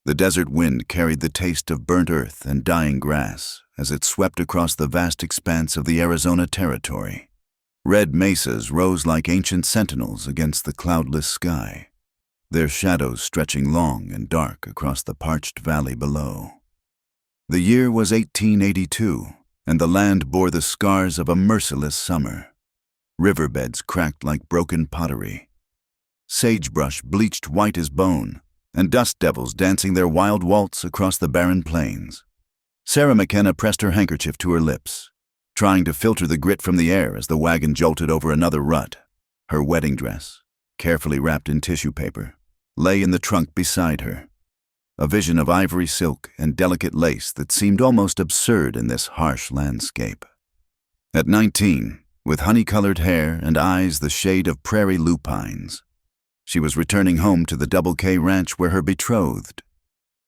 The desert wind carried the taste of burnt earth and dying grass as it swept across the vast expanse of the Arizona Territory. Red mesas rose like ancient sentinels against the cloudless sky, their shadows stretching long and dark across the parched valley below. The year was 1882, and the land bore the scars of a merciless summer. Riverbeds cracked like broken pottery, sagebrush bleached white as bone, and dust devils dancing their wild waltz across the barren plains. Sarah McKenna pressed her handkerchief to her lips, trying to filter the grit from the air as the wagon jolted over another rut. Her wedding dress, carefully wrapped in tissue paper, lay in the trunk beside her, a vision of ivory silk and delicate lace that seemed almost absurd in this harsh landscape. At 19, with honey-colored hair and eyes the shade of prairie lupines, she was returning home to the Double K Ranch where her betrothed,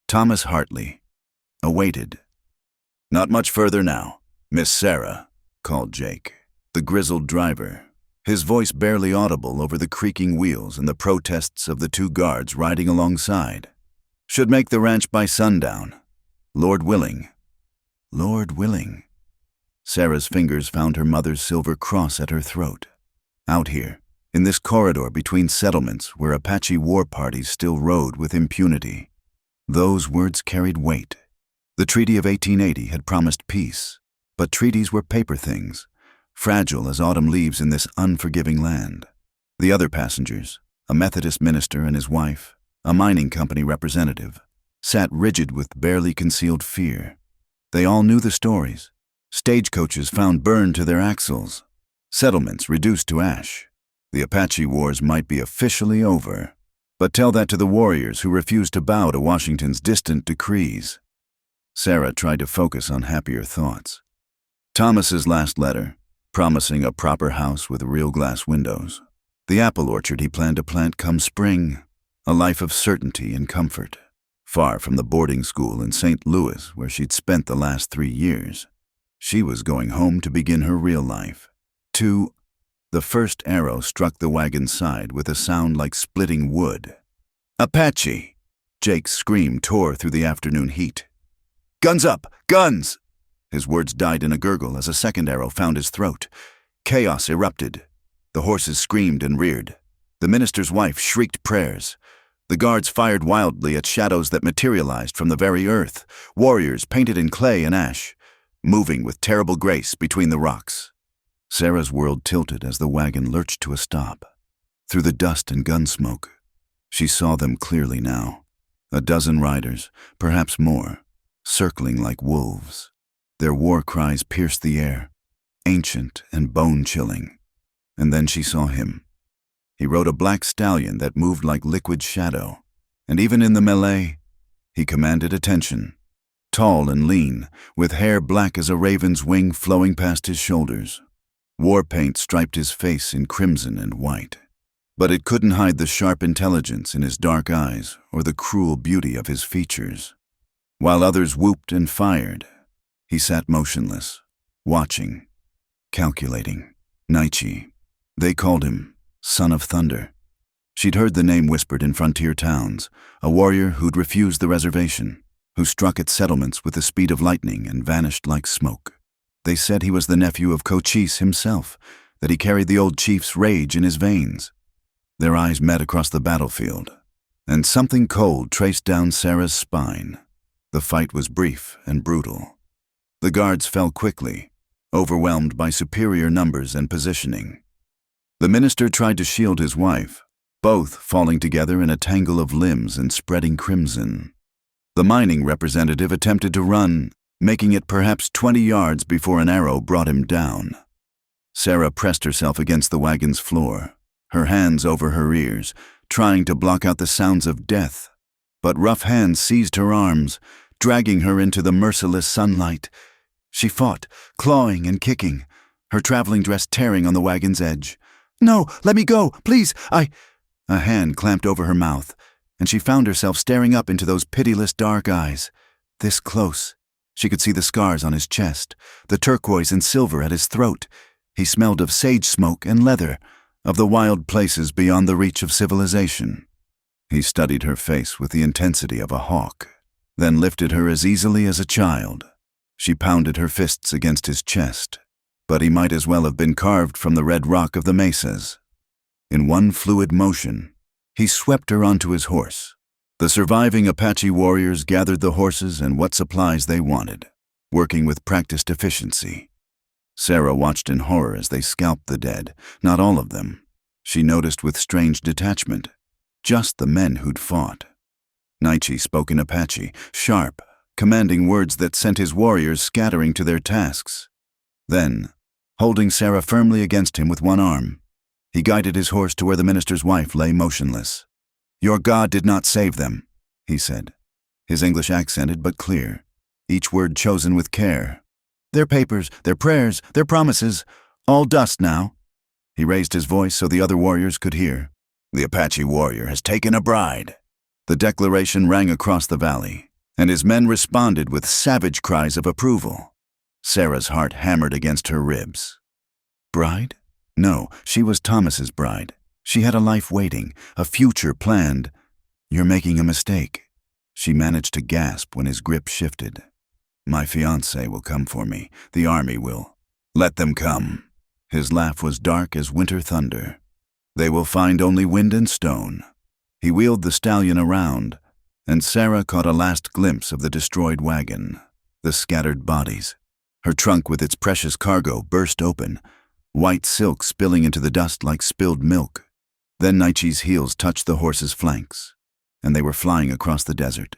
Thomas Hartley, awaited. "Not much further now, Miss Sarah," called Jake, the grizzled driver, his voice barely audible over the creaking wheels and the protests of the two guards riding alongside. "Should make the ranch by sundown. Lord willing." Lord willing. Sarah's fingers found her mother's silver cross at her throat. Out here, in this corridor between settlements where Apache war parties still rode with impunity, those words carried weight. The Treaty of 1880 had promised peace, but treaties were paper things, fragile as autumn leaves in this unforgiving land. The other passengers, a Methodist minister and his wife, a mining company representative, sat rigid with barely concealed fear. They all knew the stories. Stagecoaches found burned to their axles, settlements reduced to ash. The Apache wars might be officially over, but tell that to the warriors who refused to bow to Washington's distant decrees. Sarah tried to focus on happier thoughts. Thomas's last letter, promising a proper house with real glass windows. The apple orchard he planned to plant come spring. A life of certainty and comfort, far from the boarding school in St. Louis where she'd spent the last 3 years. She was going home to begin her real life. The first arrow struck the wagon's side with a sound like splitting wood. "Apache!" Jake's scream tore through the afternoon heat. "Guns up! Guns!" His words died in a gurgle as a second arrow found his throat. Chaos erupted. The horses screamed and reared. The minister's wife shrieked prayers. The guards fired wildly at shadows that materialized from the very earth, warriors painted in clay and ash, moving with terrible grace between the rocks. Sarah's world tilted as the wagon lurched to a stop. Through the dust and gun smoke, she saw them clearly now. A dozen riders, perhaps more, circling like wolves. Their war cries pierced the air, ancient and bone-chilling. And then she saw him. He rode a black stallion that moved like liquid shadow, and even in the melee, he commanded attention. Tall and lean, with hair black as a raven's wing flowing past his shoulders. War paint striped his face in crimson and white, but it couldn't hide the sharp intelligence in his dark eyes or the cruel beauty of his features. While others whooped and fired, he sat motionless, watching, calculating. Naichi. They called him Son of Thunder. She'd heard the name whispered in frontier towns, a warrior who'd refused the reservation, who struck at settlements with the speed of lightning and vanished like smoke. They said he was the nephew of Cochise himself, that he carried the old chief's rage in his veins. Their eyes met across the battlefield, and something cold traced down Sarah's spine. The fight was brief and brutal. The guards fell quickly, overwhelmed by superior numbers and positioning. The minister tried to shield his wife, both falling together in a tangle of limbs and spreading crimson. The mining representative attempted to run, making it perhaps 20 yards before an arrow brought him down. Sarah pressed herself against the wagon's floor, her hands over her ears, trying to block out the sounds of death. But rough hands seized her arms, dragging her into the merciless sunlight. She fought, clawing and kicking, her traveling dress tearing on the wagon's edge. "No, let me go, please, A hand clamped over her mouth, and she found herself staring up into those pitiless dark eyes. This close, she could see the scars on his chest, the turquoise and silver at his throat. He smelled of sage smoke and leather, of the wild places beyond the reach of civilization. He studied her face with the intensity of a hawk. then lifted her as easily as a child. She pounded her fists against his chest, but he might as well have been carved from the red rock of the mesas. In one fluid motion, he swept her onto his horse. The surviving Apache warriors gathered the horses and what supplies they wanted, working with practiced efficiency. Sarah watched in horror as they scalped the dead, not all of them. She noticed with strange detachment, just the men who'd fought. Naichi spoke in Apache, sharp, commanding words that sent his warriors scattering to their tasks. Then, holding Sarah firmly against him with one arm, he guided his horse to where the minister's wife lay motionless. "Your God did not save them," he said, his English accented but clear, each word chosen with care. "Their papers, their prayers, their promises, all dust now." He raised his voice so the other warriors could hear. "The Apache warrior has taken a bride." The declaration rang across the valley, and his men responded with savage cries of approval. Sarah's heart hammered against her ribs. Bride? No, she was Thomas's bride. She had a life waiting, a future planned. "You're making a mistake." She managed to gasp when his grip shifted. "My fiancé will come for me. The army will. Let them come." His laugh was dark as winter thunder. "They will find only wind and stone." He wheeled the stallion around, and Sarah caught a last glimpse of the destroyed wagon, the scattered bodies. Her trunk with its precious cargo burst open, white silk spilling into the dust like spilled milk. Then Naichi's heels touched the horse's flanks, and they were flying across the desert,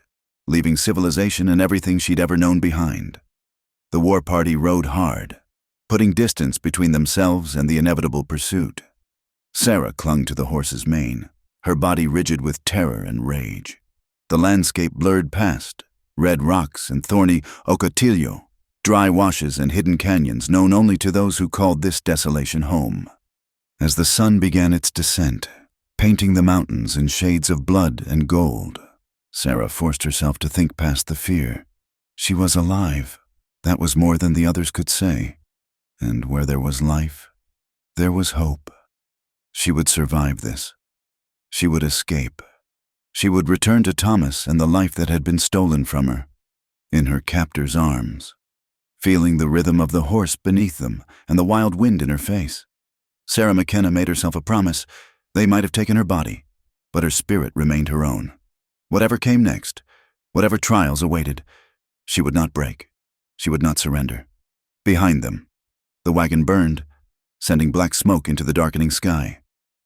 leaving civilization and everything she'd ever known behind. The war party rode hard, putting distance between themselves and the inevitable pursuit. Sarah clung to the horse's mane, her body rigid with terror and rage. The landscape blurred past, red rocks and thorny ocotillo, dry washes and hidden canyons known only to those who called this desolation home. As the sun began its descent, painting the mountains in shades of blood and gold, Sarah forced herself to think past the fear. She was alive. That was more than the others could say. And where there was life, there was hope. She would survive this. She would escape. She would return to Thomas and the life that had been stolen from her, in her captor's arms, feeling the rhythm of the horse beneath them and the wild wind in her face. Sarah McKenna made herself a promise. They might have taken her body, but her spirit remained her own. Whatever came next, whatever trials awaited, she would not break. She would not surrender. Behind them, the wagon burned, sending black smoke into the darkening sky,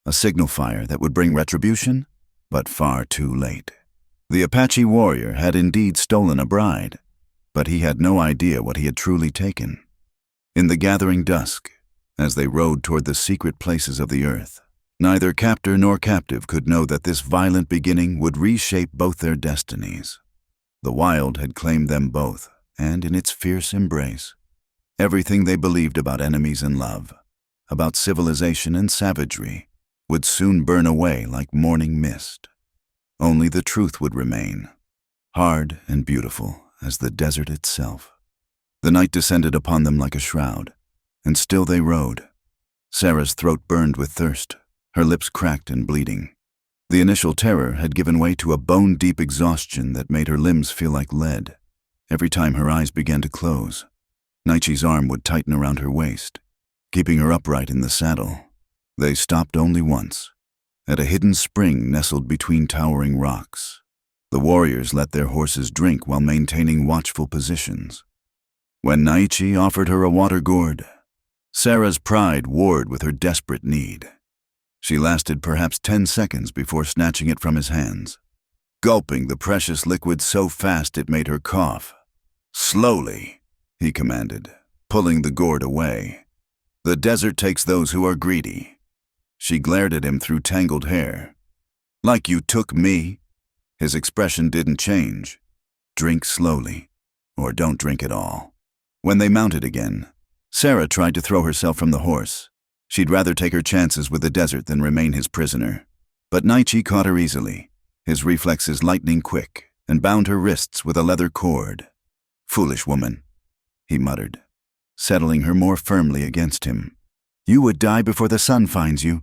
a signal fire that would bring retribution, but far too late. The Apache warrior had indeed stolen a bride, but he had no idea what he had truly taken. In the gathering dusk, as they rode toward the secret places of the earth, neither captor nor captive could know that this violent beginning would reshape both their destinies. The wild had claimed them both, and in its fierce embrace, everything they believed about enemies and love, about civilization and savagery, would soon burn away like morning mist. Only the truth would remain, hard and beautiful as the desert itself. The night descended upon them like a shroud, and still they rode. Sarah's throat burned with thirst, her lips cracked and bleeding. The initial terror had given way to a bone-deep exhaustion that made her limbs feel like lead. Every time her eyes began to close, Naichi's arm would tighten around her waist, keeping her upright in the saddle. They stopped only once, at a hidden spring nestled between towering rocks. The warriors let their horses drink while maintaining watchful positions. When Naichi offered her a water gourd, Sarah's pride warred with her desperate need. She lasted perhaps 10 seconds before snatching it from his hands, gulping the precious liquid so fast it made her cough. "Slowly," he commanded, pulling the gourd away. "The desert takes those who are greedy." She glared at him through tangled hair. "Like you took me?" His expression didn't change. "Drink slowly, or don't drink at all." When they mounted again, Sarah tried to throw herself from the horse. She'd rather take her chances with the desert than remain his prisoner. But Naichi caught her easily, his reflexes lightning quick, and bound her wrists with a leather cord. "Foolish woman," he muttered, settling her more firmly against him. "You would die before the sun finds you."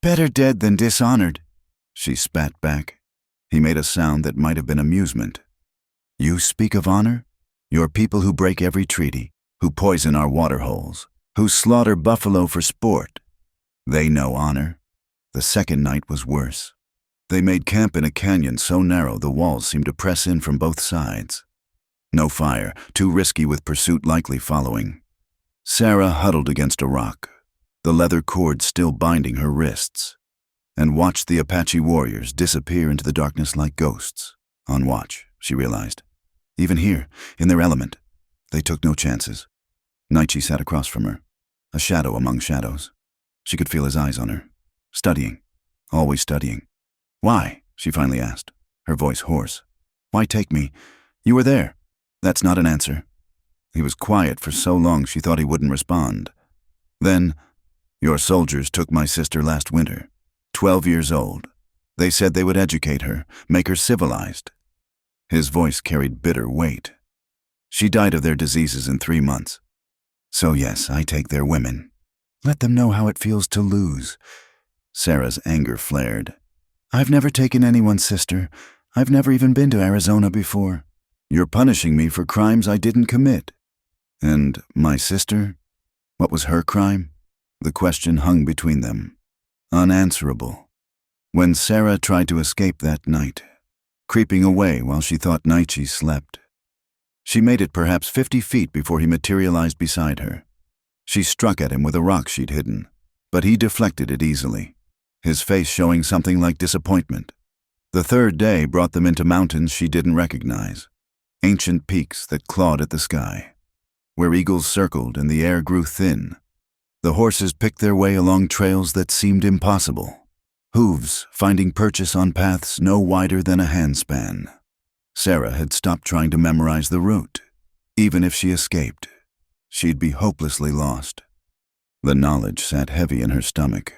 "Better dead than dishonored," she spat back. He made a sound that might have been amusement. You speak of honor? Your people who break every treaty, who poison our water holes, who slaughter buffalo for sport. They know honor. The second night was worse. They made camp in a canyon so narrow the walls seemed to press in from both sides. No fire, too risky with pursuit likely following. Sarah huddled against a rock, the leather cord still binding her wrists, and watched the Apache warriors disappear into the darkness like ghosts. On watch, she realized. Even here, in their element, they took no chances. Naichi sat across from her, a shadow among shadows. She could feel his eyes on her, studying, always studying. Why? She finally asked, her voice hoarse. Why take me? You were there. That's not an answer. He was quiet for so long she thought he wouldn't respond. Then, your soldiers took my sister last winter, 12 years old. They said they would educate her, make her civilized. His voice carried bitter weight. She died of their diseases in 3 months. So yes, I take their women. Let them know how it feels to lose. Sarah's anger flared. I've never taken anyone's sister. I've never even been to Arizona before. You're punishing me for crimes I didn't commit. And my sister? What was her crime? The question hung between them, unanswerable. When Sarah tried to escape that night, creeping away while she thought Naichi slept, she made it perhaps 50 feet before he materialized beside her. She struck at him with a rock she'd hidden, but he deflected it easily, his face showing something like disappointment. The third day brought them into mountains she didn't recognize, ancient peaks that clawed at the sky, where eagles circled and the air grew thin. The horses picked their way along trails that seemed impossible, hooves finding purchase on paths no wider than a handspan. Sarah had stopped trying to memorize the route. Even if she escaped, she'd be hopelessly lost. The knowledge sat heavy in her stomach,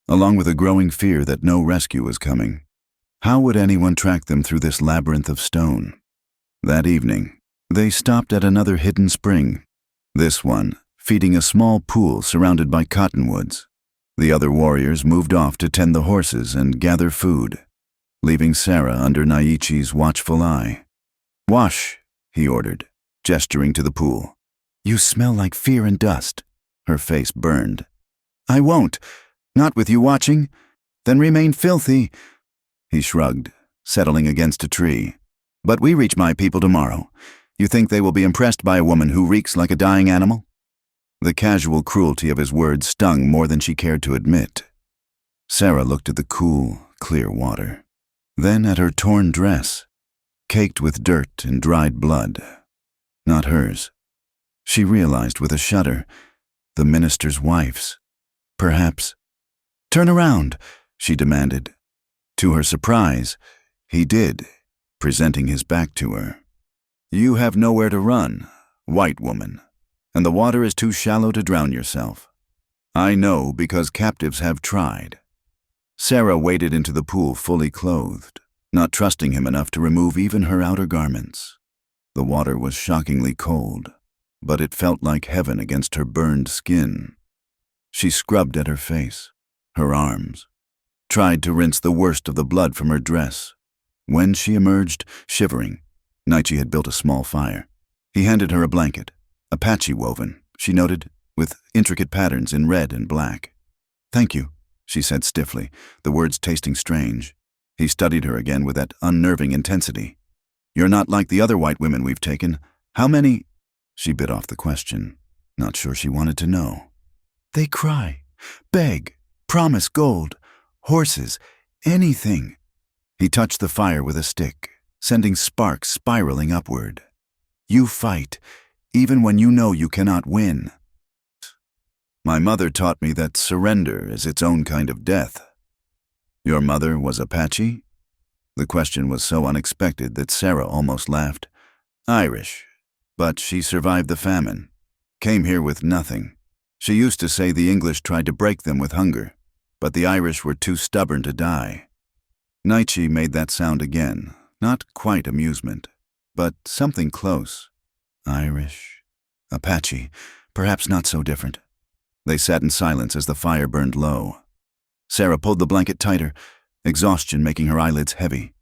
along with a growing fear that no rescue was coming. How would anyone track them through this labyrinth of stone? That evening, they stopped at another hidden spring, this one feeding a small pool surrounded by cottonwoods. The other warriors moved off to tend the horses and gather food, leaving Sarah under Naichi's watchful eye. Wash, he ordered, gesturing to the pool. You smell like fear and dust. Her face burned. I won't. Not with you watching. Then remain filthy. He shrugged, settling against a tree. But we reach my people tomorrow. You think they will be impressed by a woman who reeks like a dying animal? The casual cruelty of his words stung more than she cared to admit. Sarah looked at the cool, clear water, then at her torn dress, caked with dirt and dried blood. Not hers. She realized with a shudder, the minister's wife's. Perhaps. Turn around, she demanded. To her surprise, he did, presenting his back to her. You have nowhere to run, white woman, and the water is too shallow to drown yourself. I know because captives have tried. Sarah waded into the pool fully clothed, not trusting him enough to remove even her outer garments. The water was shockingly cold, but it felt like heaven against her burned skin. She scrubbed at her face, her arms, tried to rinse the worst of the blood from her dress. When she emerged, shivering, Naichi had built a small fire. He handed her a blanket, Apache woven, she noted, with intricate patterns in red and black. Thank you, she said stiffly, the words tasting strange. He studied her again with that unnerving intensity. You're not like the other white women we've taken. How many? She bit off the question, not sure she wanted to know. They cry, beg, promise gold, horses, anything. He touched the fire with a stick, sending sparks spiraling upward. You fight, even when you know you cannot win. My mother taught me that surrender is its own kind of death. Your mother was Apache? The question was so unexpected that Sarah almost laughed. Irish, but she survived the famine. Came here with nothing. She used to say the English tried to break them with hunger, but the Irish were too stubborn to die. Naichi made that sound again, not quite amusement, but something close. Irish, Apache, perhaps not so different. They sat in silence as the fire burned low. Sarah pulled the blanket tighter, exhaustion making her eyelids heavy,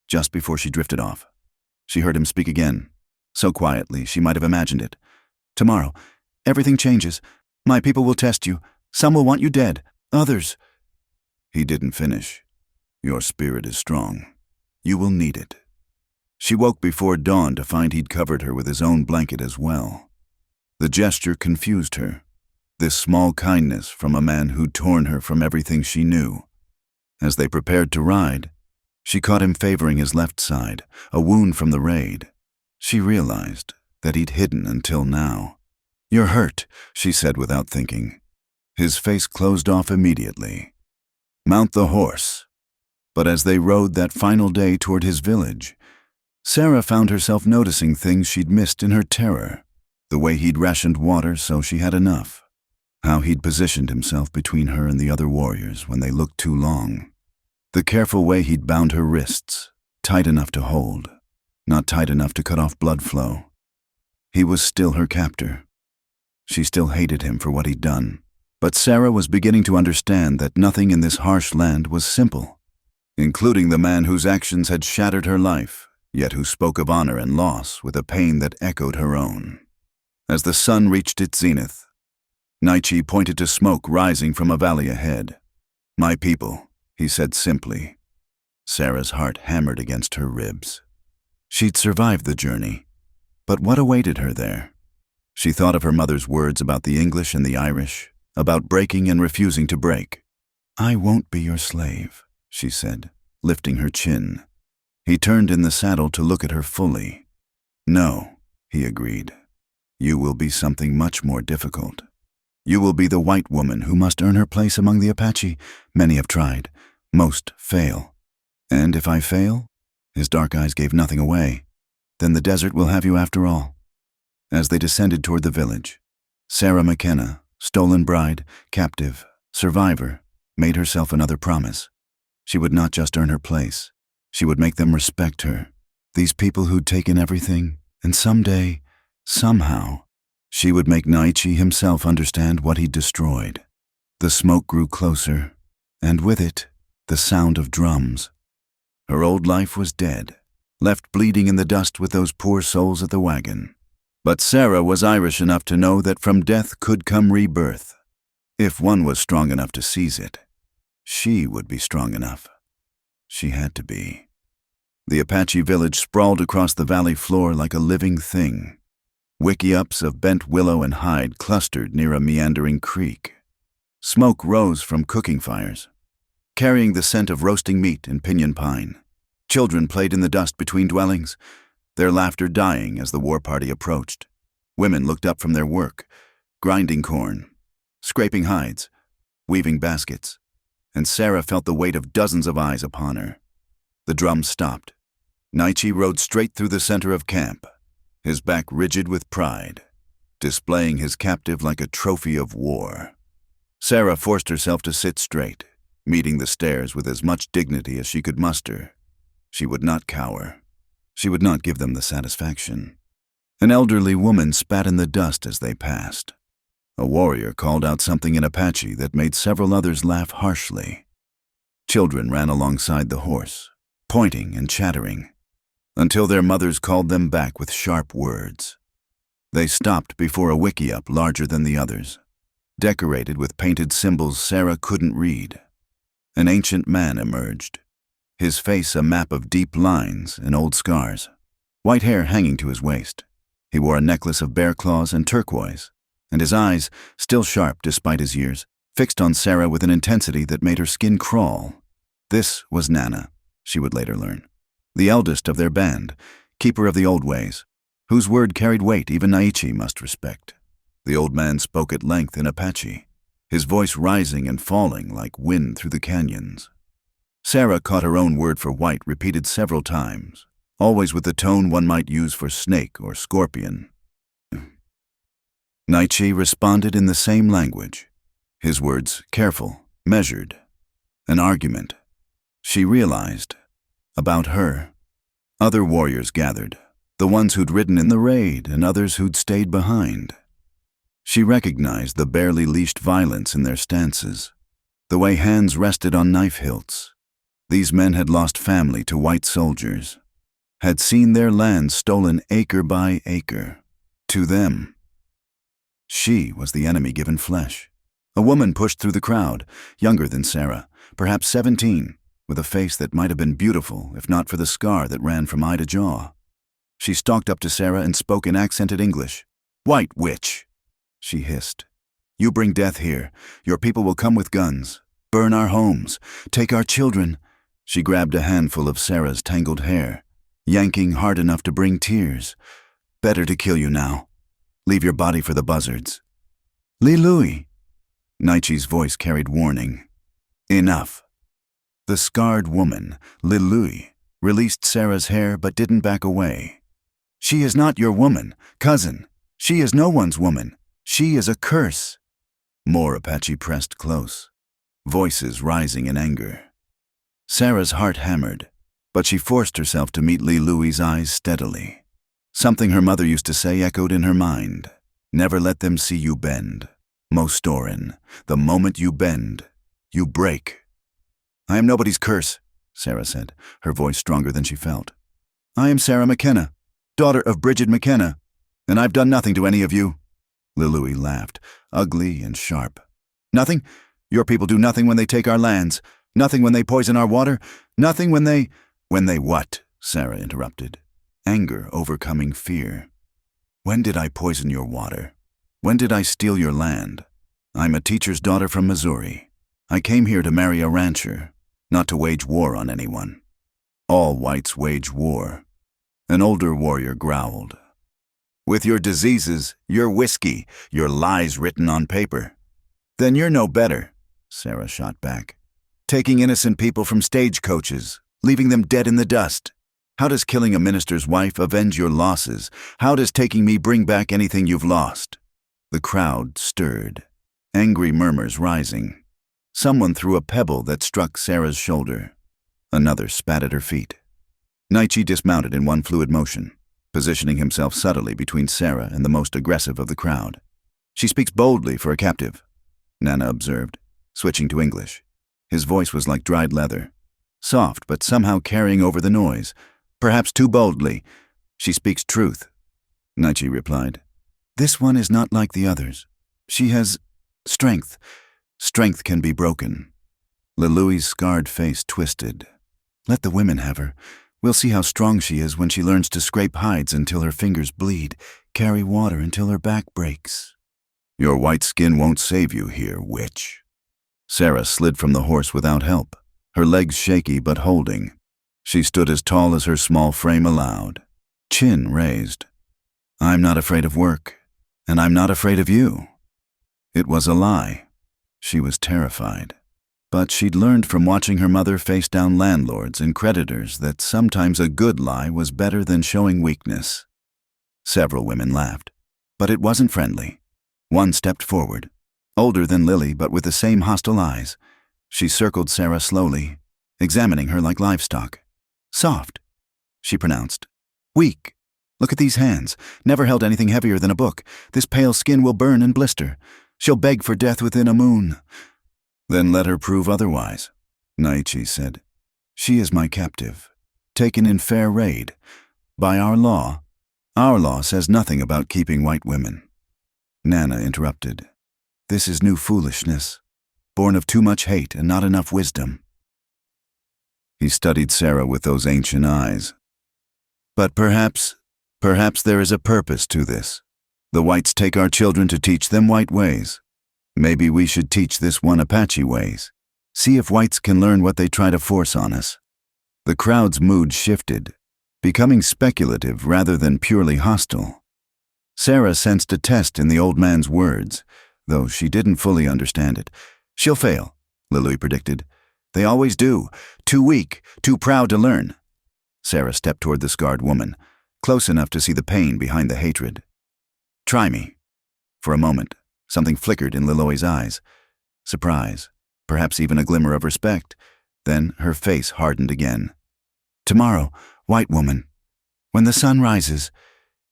just before she drifted off. She heard him speak again, so quietly she might have imagined it. "Tomorrow, everything changes. My people will test you. Some will want you dead. Others—" He didn't finish. "Your spirit is strong. You will need it." She woke before dawn to find he'd covered her with his own blanket as well. The gesture confused her. This small kindness from a man who'd torn her from everything she knew. As they prepared to ride, she caught him favoring his left side, a wound from the raid. She realized that he'd hidden until now. "You're hurt," she said without thinking. His face closed off immediately. "Mount the horse." But as they rode that final day toward his village, Sarah found herself noticing things she'd missed in her terror. The way he'd rationed water so she had enough. How he'd positioned himself between her and the other warriors when they looked too long. The careful way he'd bound her wrists, tight enough to hold, not tight enough to cut off blood flow. He was still her captor. She still hated him for what he'd done. But Sarah was beginning to understand that nothing in this harsh land was simple, including the man whose actions had shattered her life, yet who spoke of honor and loss with a pain that echoed her own. As the sun reached its zenith, Naichi pointed to smoke rising from a valley ahead. "My people," he said simply. Sarah's heart hammered against her ribs. She'd survived the journey, but what awaited her there? She thought of her mother's words about the English and the Irish, about breaking and refusing to break. "I won't be your slave," she said, lifting her chin. He turned in the saddle to look at her fully. "No," he agreed. "You will be something much more difficult. You will be the white woman who must earn her place among the Apache. Many have tried. Most fail. And if I fail," his dark eyes gave nothing away, "then the desert will have you after all." As they descended toward the village, Sarah McKenna, stolen bride, captive, survivor, made herself another promise. She would not just earn her place. She would make them respect her. These people who'd taken everything, and someday, somehow, she would make Naichi himself understand what he'd destroyed. The smoke grew closer, and with it, the sound of drums. Her old life was dead, left bleeding in the dust with those poor souls at the wagon. But Sarah was Irish enough to know that from death could come rebirth. If one was strong enough to seize it, she would be strong enough. She had to be. The Apache village sprawled across the valley floor like a living thing. Wickiups of bent willow and hide clustered near a meandering creek. Smoke rose from cooking fires, carrying the scent of roasting meat and pinyon pine. Children played in the dust between dwellings, their laughter dying as the war party approached. Women looked up from their work, grinding corn, scraping hides, weaving baskets, and Sarah felt the weight of dozens of eyes upon her. The drums stopped. Naichi rode straight through the center of camp, his back rigid with pride, displaying his captive like a trophy of war. Sarah forced herself to sit straight, meeting the stares with as much dignity as she could muster. She would not cower. She would not give them the satisfaction. An elderly woman spat in the dust as they passed. A warrior called out something in Apache that made several others laugh harshly. Children ran alongside the horse, pointing and chattering, until their mothers called them back with sharp words. They stopped before a wickiup larger than the others, decorated with painted symbols Sarah couldn't read. An ancient man emerged, his face a map of deep lines and old scars, white hair hanging to his waist. He wore a necklace of bear claws and turquoise, and his eyes, still sharp despite his years, fixed on Sarah with an intensity that made her skin crawl. This was Nana, she would later learn, the eldest of their band, keeper of the old ways, whose word carried weight even Naichi must respect. The old man spoke at length in Apache, his voice rising and falling like wind through the canyons. Sarah caught her own word for white repeated several times, always with the tone one might use for snake or scorpion. Naichi responded in the same language, his words careful, measured. An argument, she realized, about her. Other warriors gathered, the ones who'd ridden in the raid and others who'd stayed behind. She recognized the barely leashed violence in their stances, the way hands rested on knife hilts. These men had lost family to white soldiers. had seen their land stolen acre by acre. To them, she was the enemy given flesh. A woman pushed through the crowd, younger than Sarah, perhaps 17, with a face that might have been beautiful if not for the scar that ran from eye to jaw. She stalked up to Sarah and spoke in accented English. "White witch," she hissed. "You bring death here. Your people will come with guns, burn our homes, take our children." She grabbed a handful of Sarah's tangled hair, yanking hard enough to bring tears. "Better to kill you now. Leave your body for the buzzards." "Louis," Naichi's voice carried warning. "Enough." The scarred woman, Louis, released Sarah's hair but didn't back away. "She is not your woman, cousin. She is no one's woman. She is a curse." More Apache pressed close, voices rising in anger. Sarah's heart hammered, but she forced herself to meet Louis's eyes steadily. Something her mother used to say echoed in her mind. "Never let them see you bend. Mostorin, the moment you bend, you break." "I am nobody's curse," Sarah said, her voice stronger than she felt. "I am Sarah McKenna, daughter of Bridget McKenna, and I've done nothing to any of you." Louis laughed, ugly and sharp. "Nothing? Your people do nothing when they take our lands, nothing when they poison our water, nothing when they—" "When they what?" Sarah interrupted, anger overcoming fear. "When did I poison your water? When did I steal your land? I'm a teacher's daughter from Missouri. I came here to marry a rancher, not to wage war on anyone. All whites wage war." An older warrior growled. "With your diseases, your whiskey, your lies written on paper." "Then you're no better," Sarah shot back. "Taking innocent people from stagecoaches, leaving them dead in the dust. How does killing a minister's wife avenge your losses? How does taking me bring back anything you've lost?" The crowd stirred, angry murmurs rising. Someone threw a pebble that struck Sarah's shoulder. Another spat at her feet. Naichi dismounted in one fluid motion, positioning himself subtly between Sarah and the most aggressive of the crowd. "She speaks boldly for a captive," Nana observed, switching to English. His voice was like dried leather, soft but somehow carrying over the noise. "Perhaps too boldly. She speaks truth," Naichi replied. "This one is not like the others. She has strength. Strength can be broken." Louis's scarred face twisted. "Let the women have her. We'll see how strong she is when she learns to scrape hides until her fingers bleed, carry water until her back breaks." "Your white skin won't save you here, witch." Sarah slid from the horse without help, her legs shaky but holding. She stood as tall as her small frame allowed, chin raised. "I'm not afraid of work, and I'm not afraid of you." It was a lie. She was terrified. But she'd learned from watching her mother face down landlords and creditors that sometimes a good lie was better than showing weakness. Several women laughed, but it wasn't friendly. One stepped forward, older than Lily but with the same hostile eyes. She circled Sarah slowly, examining her like livestock. "Soft," she pronounced. "Weak. Look at these hands. Never held anything heavier than a book. This pale skin will burn and blister. She'll beg for death within a moon." "Then let her prove otherwise," Naichi said. "She is my captive, taken in fair raid. By our law says nothing about keeping white women." Nana interrupted. "This is new foolishness, born of too much hate and not enough wisdom." He studied Sarah with those ancient eyes. "But perhaps there is a purpose to this. The whites take our children to teach them white ways. Maybe we should teach this one Apache ways. See if whites can learn what they try to force on us." The crowd's mood shifted, becoming speculative rather than purely hostile. Sarah sensed a test in the old man's words, though she didn't fully understand it. "She'll fail," Louis predicted. "They always do. Too weak, too proud to learn." Sarah stepped toward the scarred woman, close enough to see the pain behind the hatred. "Try me." For a moment, something flickered in Louis's eyes. Surprise, perhaps even a glimmer of respect. Then her face hardened again. "Tomorrow, white woman, when the sun rises,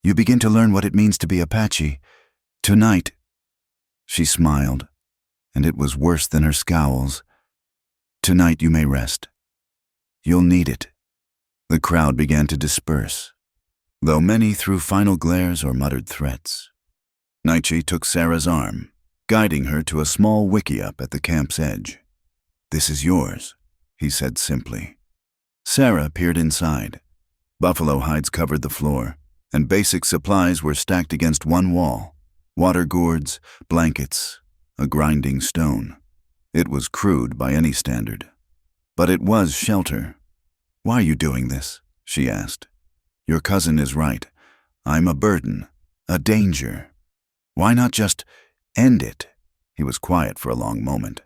you begin to learn what it means to be Apache. Tonight—" She smiled, and it was worse than her scowls. "Tonight you may rest. You'll need it." The crowd began to disperse, though many threw final glares or muttered threats. Naichi took Sarah's arm, guiding her to a small wickiup at the camp's edge. "This is yours," he said simply. Sarah peered inside. Buffalo hides covered the floor, and basic supplies were stacked against one wall. Water gourds, blankets, a grinding stone. It was crude by any standard. But it was shelter. "Why are you doing this?" she asked. "Your cousin is right. I'm a burden, a danger. Why not just end it?" He was quiet for a long moment.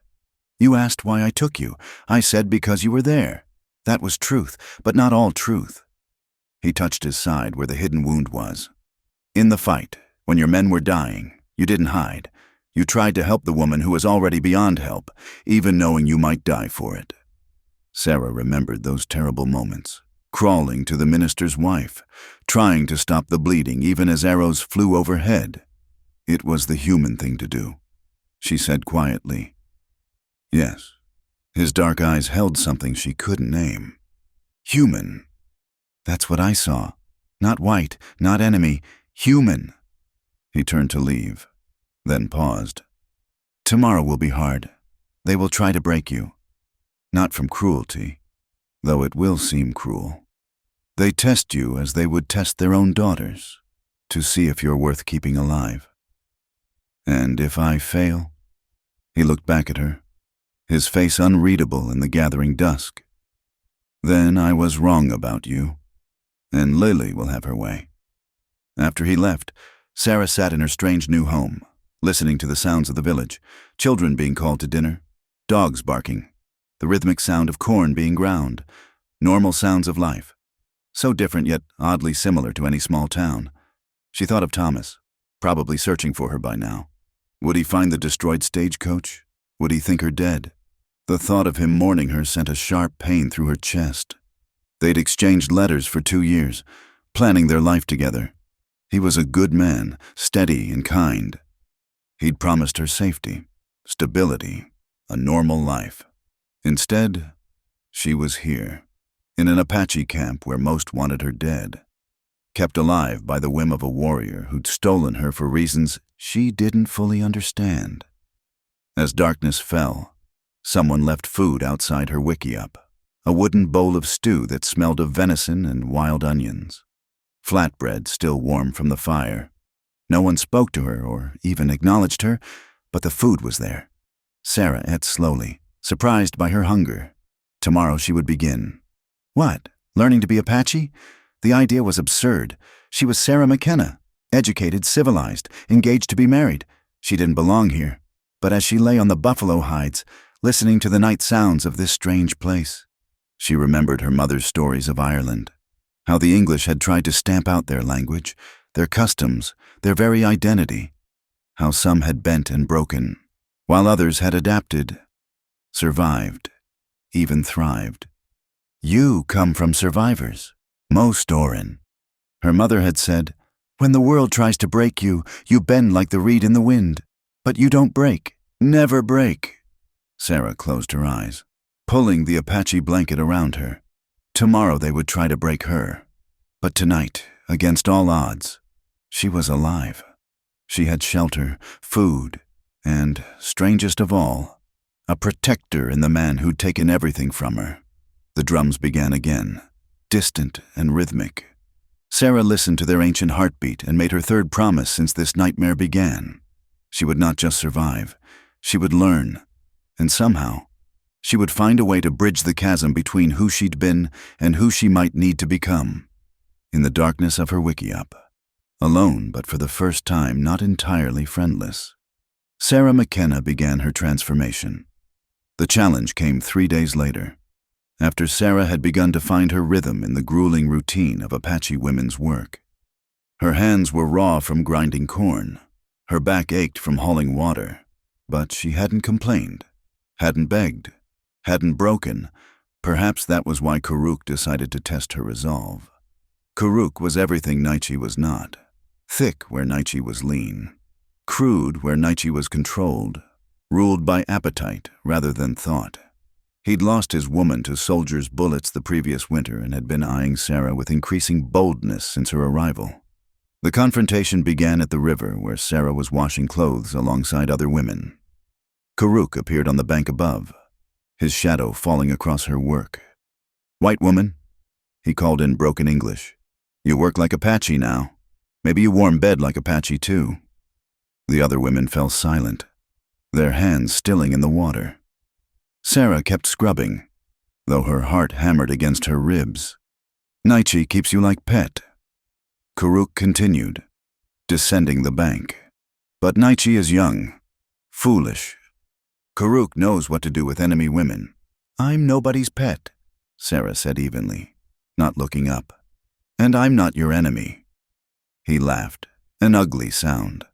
"You asked why I took you. I said because you were there. That was truth, but not all truth." He touched his side where the hidden wound was. "In the fight, when your men were dying, you didn't hide. You tried to help the woman who was already beyond help, even knowing you might die for it." Sarah remembered those terrible moments, crawling to the minister's wife, trying to stop the bleeding even as arrows flew overhead. It was the human thing to do. She said quietly, "Yes." His dark eyes held something she couldn't name. "Human. That's what I saw. Not white, not enemy, human." He turned to leave, then paused. "Tomorrow will be hard. They will try to break you. Not from cruelty, though it will seem cruel. They test you as they would test their own daughters, to see if you're worth keeping alive. And if I fail?" He looked back at her, his face unreadable in the gathering dusk. "Then I was wrong about you, and Lily will have her way." After he left, Sarah sat in her strange new home, listening to the sounds of the village, children being called to dinner, dogs barking, the rhythmic sound of corn being ground, normal sounds of life, so different yet oddly similar to any small town. She thought of Thomas, probably searching for her by now. Would he find the destroyed stagecoach? Would he think her dead? The thought of him mourning her sent a sharp pain through her chest. They'd exchanged letters for 2 years, planning their life together. He was a good man, steady and kind. He'd promised her safety, stability, a normal life. Instead, she was here, in an Apache camp where most wanted her dead, kept alive by the whim of a warrior who'd stolen her for reasons she didn't fully understand. As darkness fell, someone left food outside her wickiup, a wooden bowl of stew that smelled of venison and wild onions. Flatbread still warm from the fire. No one spoke to her or even acknowledged her, but the food was there. Sarah ate slowly, surprised by her hunger. Tomorrow she would begin. What? Learning to be Apache? The idea was absurd. She was Sarah McKenna, educated, civilized, engaged to be married. She didn't belong here. But as she lay on the buffalo hides, listening to the night sounds of this strange place, she remembered her mother's stories of Ireland, how the English had tried to stamp out their language, their customs, their very identity, how some had bent and broken, while others had adapted, survived, even thrived. "You come from survivors, most Orin." Her mother had said, "When the world tries to break you, you bend like the reed in the wind. But you don't break, never break." Sarah closed her eyes, pulling the Apache blanket around her. Tomorrow they would try to break her. But tonight, against all odds, she was alive. She had shelter, food, and, strangest of all, a protector in the man who'd taken everything from her. The drums began again, distant and rhythmic. Sarah listened to their ancient heartbeat and made her third promise since this nightmare began. She would not just survive, she would learn, and somehow, she would find a way to bridge the chasm between who she'd been and who she might need to become. In the darkness of her wickiup, alone but for the first time not entirely friendless, Sarah McKenna began her transformation. The challenge came 3 days later, after Sarah had begun to find her rhythm in the grueling routine of Apache women's work. Her hands were raw from grinding corn. Her back ached from hauling water, but she hadn't complained, hadn't begged, hadn't broken. Perhaps that was why Karuk decided to test her resolve. Karuk was everything Naichi was not, thick where Naichi was lean, crude where Naichi was controlled, ruled by appetite rather than thought. He'd lost his woman to soldiers' bullets the previous winter and had been eyeing Sarah with increasing boldness since her arrival. The confrontation began at the river, where Sarah was washing clothes alongside other women. Karuk appeared on the bank above, his shadow falling across her work. "White woman," he called in broken English. "You work like Apache now. Maybe you warm bed like Apache too." The other women fell silent, their hands stilling in the water. Sarah kept scrubbing, though her heart hammered against her ribs. "Naichi keeps you like pet." Karuk continued, descending the bank. "But Naichi is young, foolish. Karuk knows what to do with enemy women." "I'm nobody's pet," Sarah said evenly, not looking up. "And I'm not your enemy." He laughed, an ugly sound.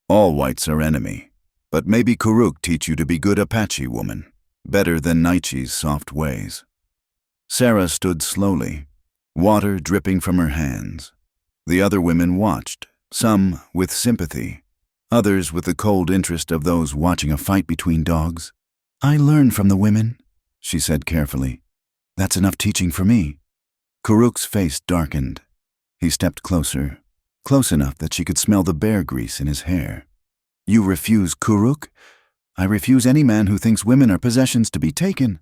"All whites are enemy, but maybe Karuk teach you to be good Apache woman, better than Naichi's soft ways." Sarah stood slowly, water dripping from her hands. The other women watched, some with sympathy, others with the cold interest of those watching a fight between dogs. "I learn from the women," she said carefully. "That's enough teaching for me." Karuk's face darkened. He stepped closer, close enough that she could smell the bear grease in his hair. "You refuse, Karuk? I refuse any man who thinks women are possessions to be taken."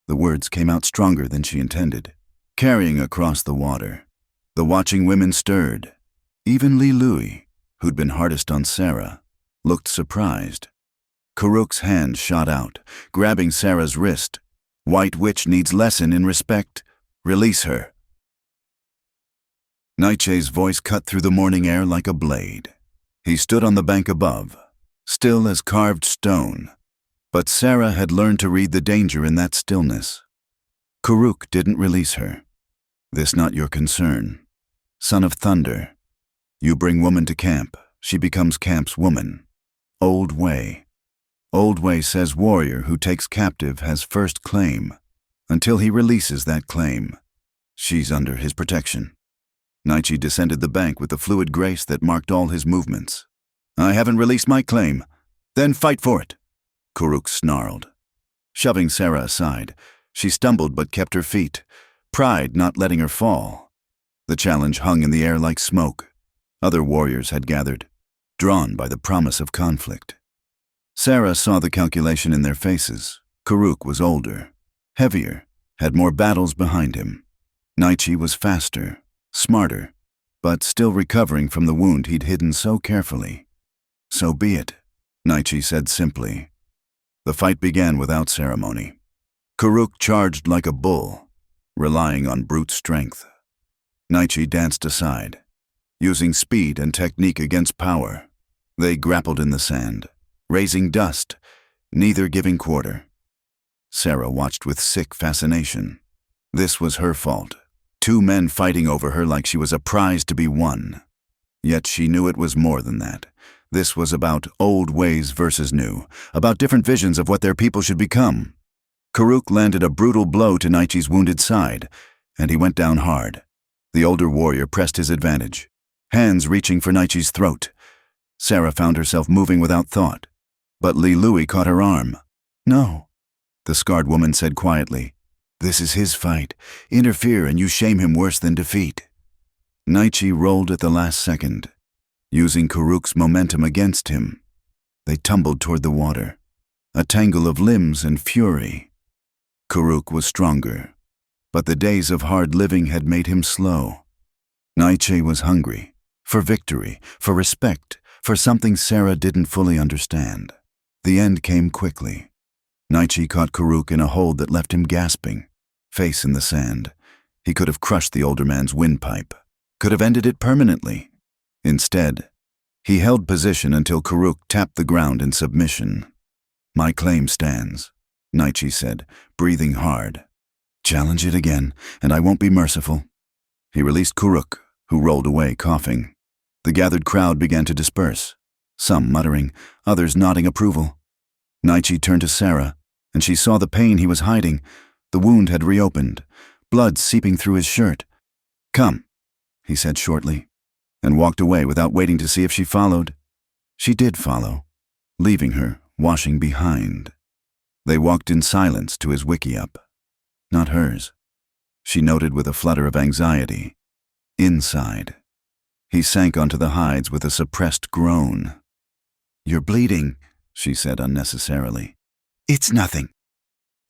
The words came out stronger than she intended, carrying across the water. The watching women stirred. Even Li Lui, who'd been hardest on Sarah, looked surprised. Karuk's hand shot out, grabbing Sarah's wrist. "White witch needs lesson in respect. Release her." Naiche's voice cut through the morning air like a blade. He stood on the bank above, still as carved stone, but Sarah had learned to read the danger in that stillness. "Karuk didn't release her. This not your concern. Son of Thunder, you bring woman to camp, she becomes camp's woman. Old way. Old way says warrior who takes captive has first claim. Until he releases that claim, she's under his protection." Naichi descended the bank with the fluid grace that marked all his movements. "I haven't released my claim. Then fight for it," Karuk snarled. Shoving Sarah aside, she stumbled but kept her feet, pride not letting her fall. The challenge hung in the air like smoke. Other warriors had gathered, drawn by the promise of conflict. Sarah saw the calculation in their faces. Karuk was older, heavier, had more battles behind him. Naichi was faster, smarter, but still recovering from the wound he'd hidden so carefully. "So be it," Naichi said simply. The fight began without ceremony. Karuk charged like a bull, relying on brute strength. Naichi danced aside, using speed and technique against power. They grappled in the sand, raising dust, neither giving quarter. Sarah watched with sick fascination. This was her fault. Two men fighting over her like she was a prize to be won. Yet she knew it was more than that. This was about old ways versus new, about different visions of what their people should become. Karuk landed a brutal blow to Naichi's wounded side, and he went down hard. The older warrior pressed his advantage, hands reaching for Naichi's throat. Sarah found herself moving without thought, but Li Lui caught her arm. "No," the scarred woman said quietly. "This is his fight. Interfere and you shame him worse than defeat." Naichi rolled at the last second, using Karuk's momentum against him. They tumbled toward the water, a tangle of limbs and fury. Karuk was stronger, but the days of hard living had made him slow. Naichi was hungry, for victory, for respect, for something Sarah didn't fully understand. The end came quickly. Naichi caught Karuk in a hold that left him gasping, face in the sand. He could have crushed the older man's windpipe, could have ended it permanently. Instead, he held position until Karuk tapped the ground in submission. "My claim stands," Naichi said, breathing hard. "Challenge it again, and I won't be merciful." He released Karuk, who rolled away, coughing. The gathered crowd began to disperse, some muttering, others nodding approval. Naichi turned to Sarah, and she saw the pain he was hiding. The wound had reopened, blood seeping through his shirt. "Come," he said shortly, and walked away without waiting to see if she followed. She did follow, leaving her, washing behind. They walked in silence to his wickiup. Not hers. She noted with a flutter of anxiety. Inside. He sank onto the hides with a suppressed groan. "You're bleeding," she said unnecessarily. "It's nothing."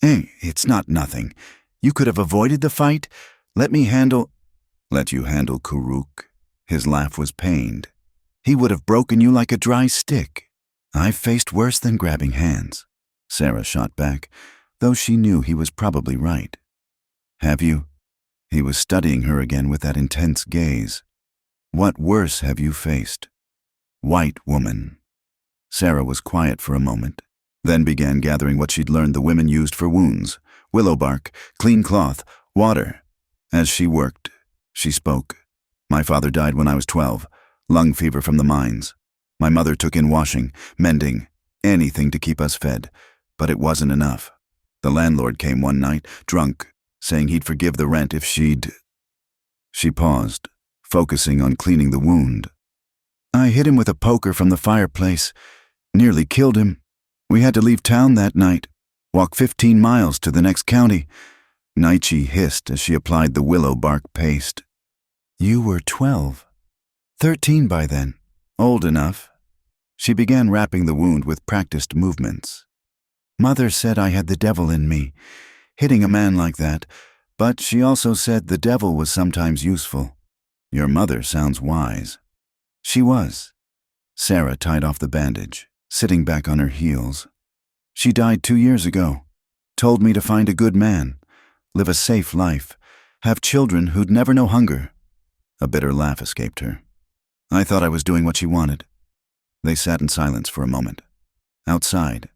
It's not nothing. You could have avoided the fight. Let you handle Karuk." His laugh was pained. "He would have broken you like a dry stick." "I've faced worse than grabbing hands," Sarah shot back, though she knew he was probably right. "Have you?" He was studying her again with that intense gaze. "What worse have you faced?" "White woman." Sarah was quiet for a moment, then began gathering what she'd learned the women used for wounds: willow bark, clean cloth, water. As she worked, she spoke. "My father died when I was 12, lung fever from the mines. My mother took in washing, mending, anything to keep us fed, but it wasn't enough. The landlord came one night, drunk, saying he'd forgive the rent if she'd—" She paused, focusing on cleaning the wound. "I hit him with a poker from the fireplace. Nearly killed him. We had to leave town that night, walk 15 miles to the next county." Naichi hissed as she applied the willow bark paste. "You were 12. 13 by then. Old enough." She began wrapping the wound with practiced movements. "Mother said I had the devil in me, hitting a man like that, but she also said the devil was sometimes useful." "Your mother sounds wise." "She was." Sarah tied off the bandage, sitting back on her heels. "She died 2 years ago. Told me to find a good man, live a safe life, have children who'd never know hunger." A bitter laugh escaped her. "I thought I was doing what she wanted." They sat in silence for a moment. Outside,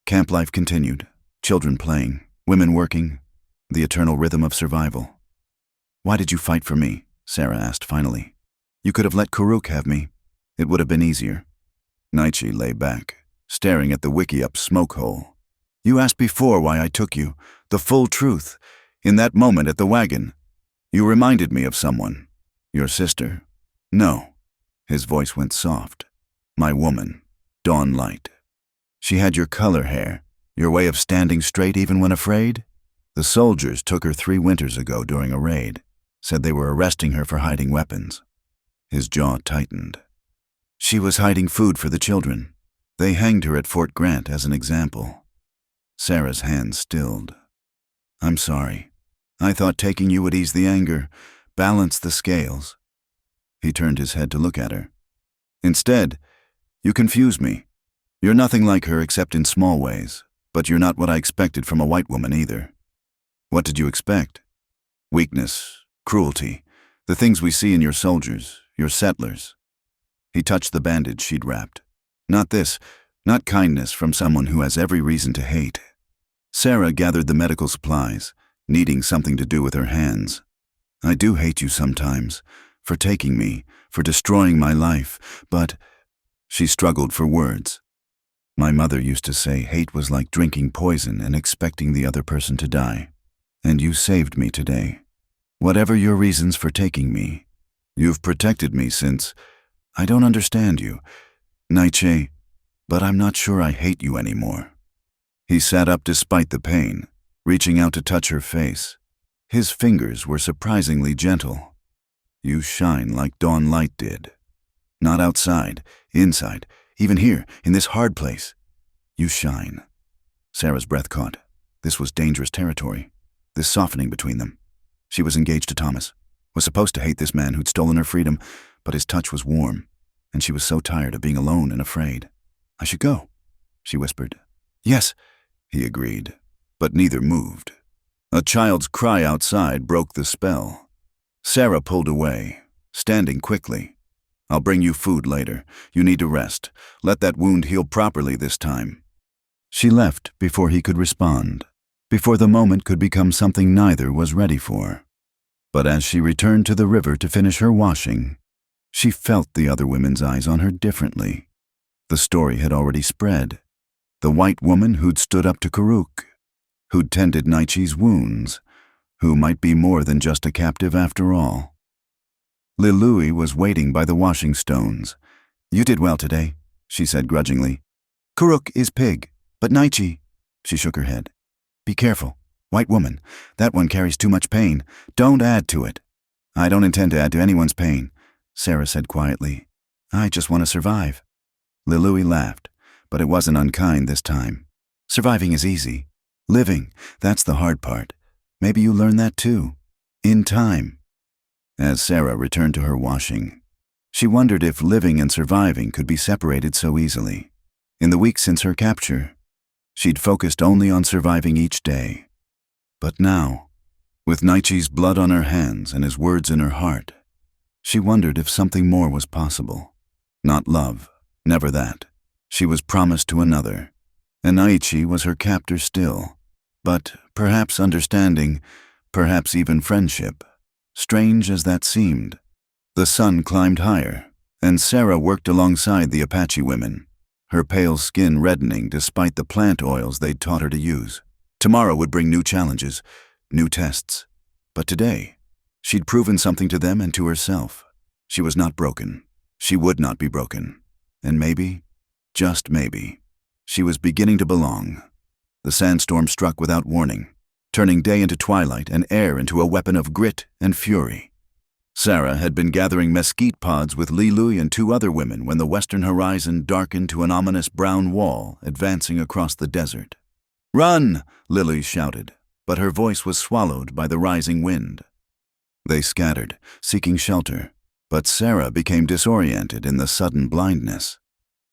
camp life continued, children playing, women working, the eternal rhythm of survival. "Why did you fight for me?" Sarah asked finally. "You could have let Karuk have me. It would have been easier." Naichi lay back, staring at the wickiup smoke hole. "You asked before why I took you, the full truth, in that moment at the wagon. You reminded me of someone. Your sister." "No." His voice went soft. "My woman, Dawn Light. She had your color hair, your way of standing straight even when afraid. The soldiers took her 3 winters ago during a raid, said they were arresting her for hiding weapons." His jaw tightened. "She was hiding food for the children. They hanged her at Fort Grant as an example." Sarah's hands stilled. "I'm sorry. I thought taking you would ease the anger, balance the scales." He turned his head to look at her. "Instead, you confuse me. You're nothing like her except in small ways, but you're not what I expected from a white woman either." "What did you expect?" "Weakness, cruelty, the things we see in your soldiers, your settlers." He touched the bandage she'd wrapped. "Not this, not kindness from someone who has every reason to hate." Sarah gathered the medical supplies, needing something to do with her hands. "I do hate you sometimes, for taking me, for destroying my life, but—" She struggled for words. "My mother used to say hate was like drinking poison and expecting the other person to die. And you saved me today. Whatever your reasons for taking me, you've protected me since— I don't understand you, Naiche, but I'm not sure I hate you anymore." He sat up despite the pain, reaching out to touch her face. His fingers were surprisingly gentle. "You shine like Dawn Light did. Not outside, inside, even here, in this hard place. You shine." Sarah's breath caught. This was dangerous territory, this softening between them. She was engaged to Thomas, was supposed to hate this man who'd stolen her freedom, but his touch was warm, and she was so tired of being alone and afraid. "I should go," she whispered. "Yes," he agreed, but neither moved. A child's cry outside broke the spell. Sarah pulled away, standing quickly. "I'll bring you food later. You need to rest. Let that wound heal properly this time." She left before he could respond, before the moment could become something neither was ready for. But as she returned to the river to finish her washing, she felt the other women's eyes on her differently. The story had already spread. The white woman who'd stood up to Karuk, who'd tended Naichi's wounds, who might be more than just a captive after all. Lilui was waiting by the washing stones. "You did well today," she said grudgingly. "Karuk is pig, but Naichi—" She shook her head. Be careful. White woman. That one carries too much pain. Don't add to it. I don't intend to add to anyone's pain, Sarah said quietly. I just want to survive. Lilui laughed, but it wasn't unkind this time. Surviving is easy. Living, that's the hard part. Maybe you learn that too. In time. As Sarah returned to her washing, she wondered if living and surviving could be separated so easily. In the weeks since her capture, she'd focused only on surviving each day. But now, with Naichi's blood on her hands and his words in her heart, she wondered if something more was possible. Not love, never that. She was promised to another, and Naichi was her captor still. But perhaps understanding, perhaps even friendship. Strange as that seemed. The sun climbed higher, and Sarah worked alongside the Apache women, her pale skin reddening despite the plant oils they'd taught her to use. Tomorrow would bring new challenges, new tests. But today, she'd proven something to them and to herself. She was not broken. She would not be broken. And maybe, just maybe, she was beginning to belong. The sandstorm struck without warning, turning day into twilight and air into a weapon of grit and fury. Sarah had been gathering mesquite pods with Lilui and 2 other women when the western horizon darkened to an ominous brown wall advancing across the desert. Run! Lilui shouted, but her voice was swallowed by the rising wind. They scattered, seeking shelter, but Sarah became disoriented in the sudden blindness.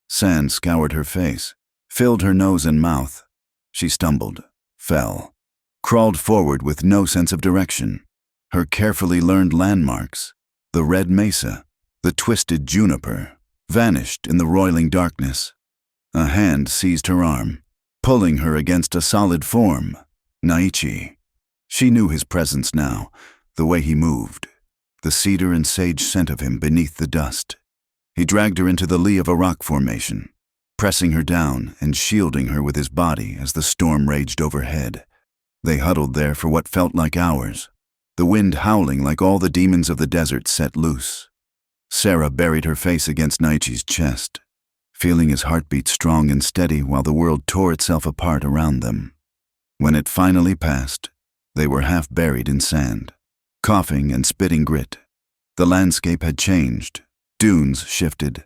Sand scoured her face, filled her nose and mouth. She stumbled, fell, crawled forward with no sense of direction. Her carefully learned landmarks, the red mesa, the twisted juniper, vanished in the roiling darkness. A hand seized her arm, pulling her against a solid form. Naichi. She knew his presence now, the way he moved, the cedar and sage scent of him beneath the dust. He dragged her into the lee of a rock formation, pressing her down and shielding her with his body as the storm raged overhead. They huddled there for what felt like hours, the wind howling like all the demons of the desert set loose. Sarah buried her face against Naichi's chest, feeling his heartbeat strong and steady while the world tore itself apart around them. When it finally passed, they were half buried in sand, coughing and spitting grit. The landscape had changed, dunes shifted,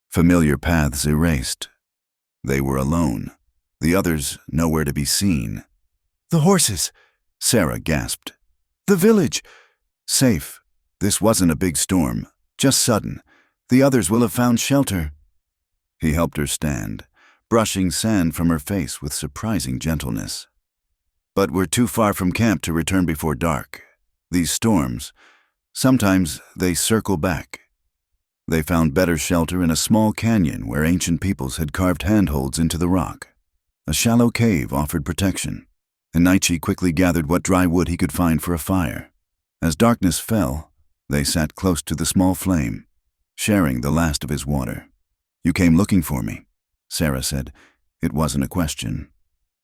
familiar paths erased. They were alone, the others nowhere to be seen. The horses, Sarah gasped. The village! Safe. This wasn't a big storm, just sudden. The others will have found shelter. He helped her stand, brushing sand from her face with surprising gentleness. But we're too far from camp to return before dark. These storms, sometimes they circle back. They found better shelter in a small canyon where ancient peoples had carved handholds into the rock. A shallow cave offered protection, and Naichi quickly gathered what dry wood he could find for a fire. As darkness fell, they sat close to the small flame, sharing the last of his water. You came looking for me, Sarah said. It wasn't a question.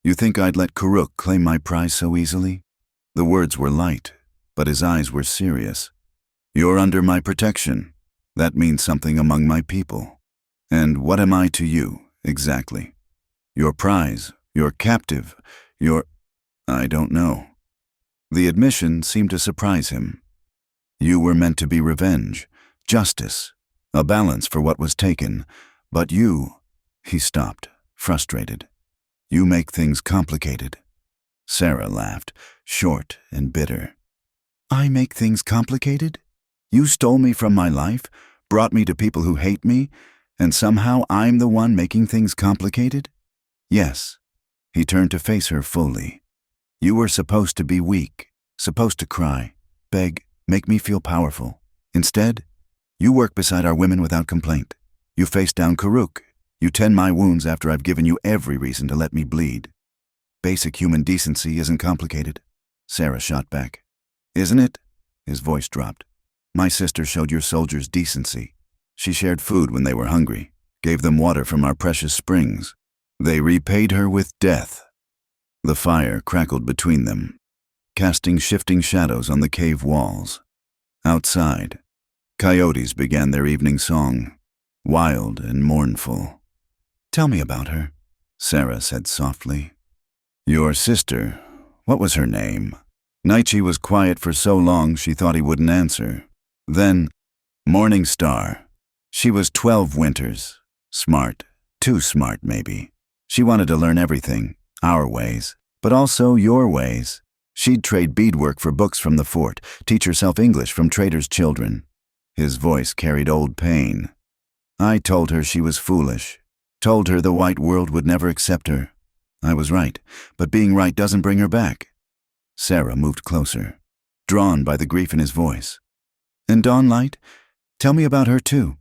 You think I'd let Karuk claim my prize so easily? The words were light, but his eyes were serious. You're under my protection. That means something among my people. And what am I to you, exactly? Your prize, your captive, your... I don't know. The admission seemed to surprise him. You were meant to be revenge, justice, a balance for what was taken, but you... He stopped, frustrated. You make things complicated. Sarah laughed, short and bitter. I make things complicated? You stole me from my life, brought me to people who hate me, and somehow I'm the one making things complicated? Yes. He turned to face her fully. You were supposed to be weak, supposed to cry, beg, make me feel powerful. Instead, you work beside our women without complaint. You face down Karuk. You tend my wounds after I've given you every reason to let me bleed. Basic human decency isn't complicated, Sarah shot back. Isn't it? His voice dropped. My sister showed your soldiers decency. She shared food when they were hungry, gave them water from our precious springs. They repaid her with death. The fire crackled between them, casting shifting shadows on the cave walls. Outside, coyotes began their evening song, wild and mournful. Tell me about her, Sarah said softly. Your sister, what was her name? Naichi was quiet for so long she thought he wouldn't answer. Then, Morning Star. She was 12 winters. Smart. Too smart, maybe. She wanted to learn everything, our ways, but also your ways. She'd trade beadwork for books from the fort, teach herself English from traders' children. His voice carried old pain. I told her she was foolish. Told her the white world would never accept her. I was right, but being right doesn't bring her back. Sarah moved closer, drawn by the grief in his voice. And Dawnlight? Tell me about her too.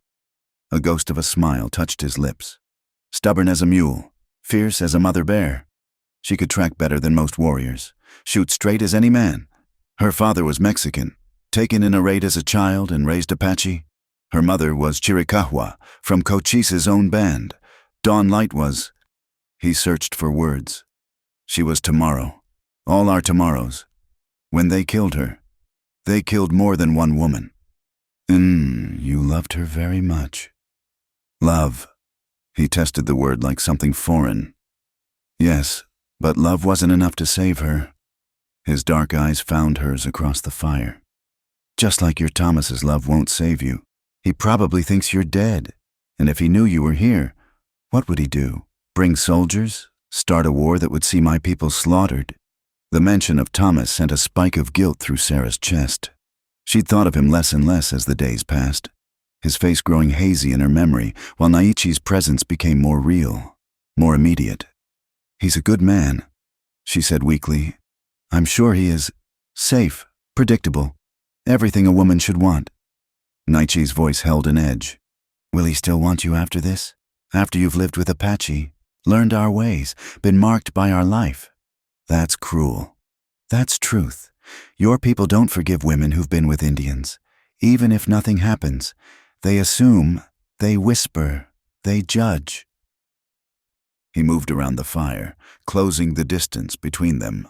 A ghost of a smile touched his lips. Stubborn as a mule, fierce as a mother bear. She could track better than most warriors, shoot straight as any man. Her father was Mexican, taken in a raid as a child and raised Apache. Her mother was Chiricahua, from Cochise's own band. Dawnlight was... He searched for words. She was tomorrow. All our tomorrows. When they killed her, they killed more than one woman. You loved her very much. Love. He tested the word like something foreign. Yes, but love wasn't enough to save her. His dark eyes found hers across the fire. Just like your Thomas's love won't save you. He probably thinks you're dead. And if he knew you were here, what would he do? Bring soldiers? Start a war that would see my people slaughtered? The mention of Thomas sent a spike of guilt through Sarah's chest. She'd thought of him less and less as the days passed, his face growing hazy in her memory, while Naichi's presence became more real, more immediate. He's a good man, she said weakly. I'm sure he is. Safe, predictable, everything a woman should want. Naichi's voice held an edge. Will he still want you after this? After you've lived with Apache, learned our ways, been marked by our life? That's cruel. That's truth. Your people don't forgive women who've been with Indians. Even if nothing happens, they assume, they whisper, they judge. He moved around the fire, closing the distance between them.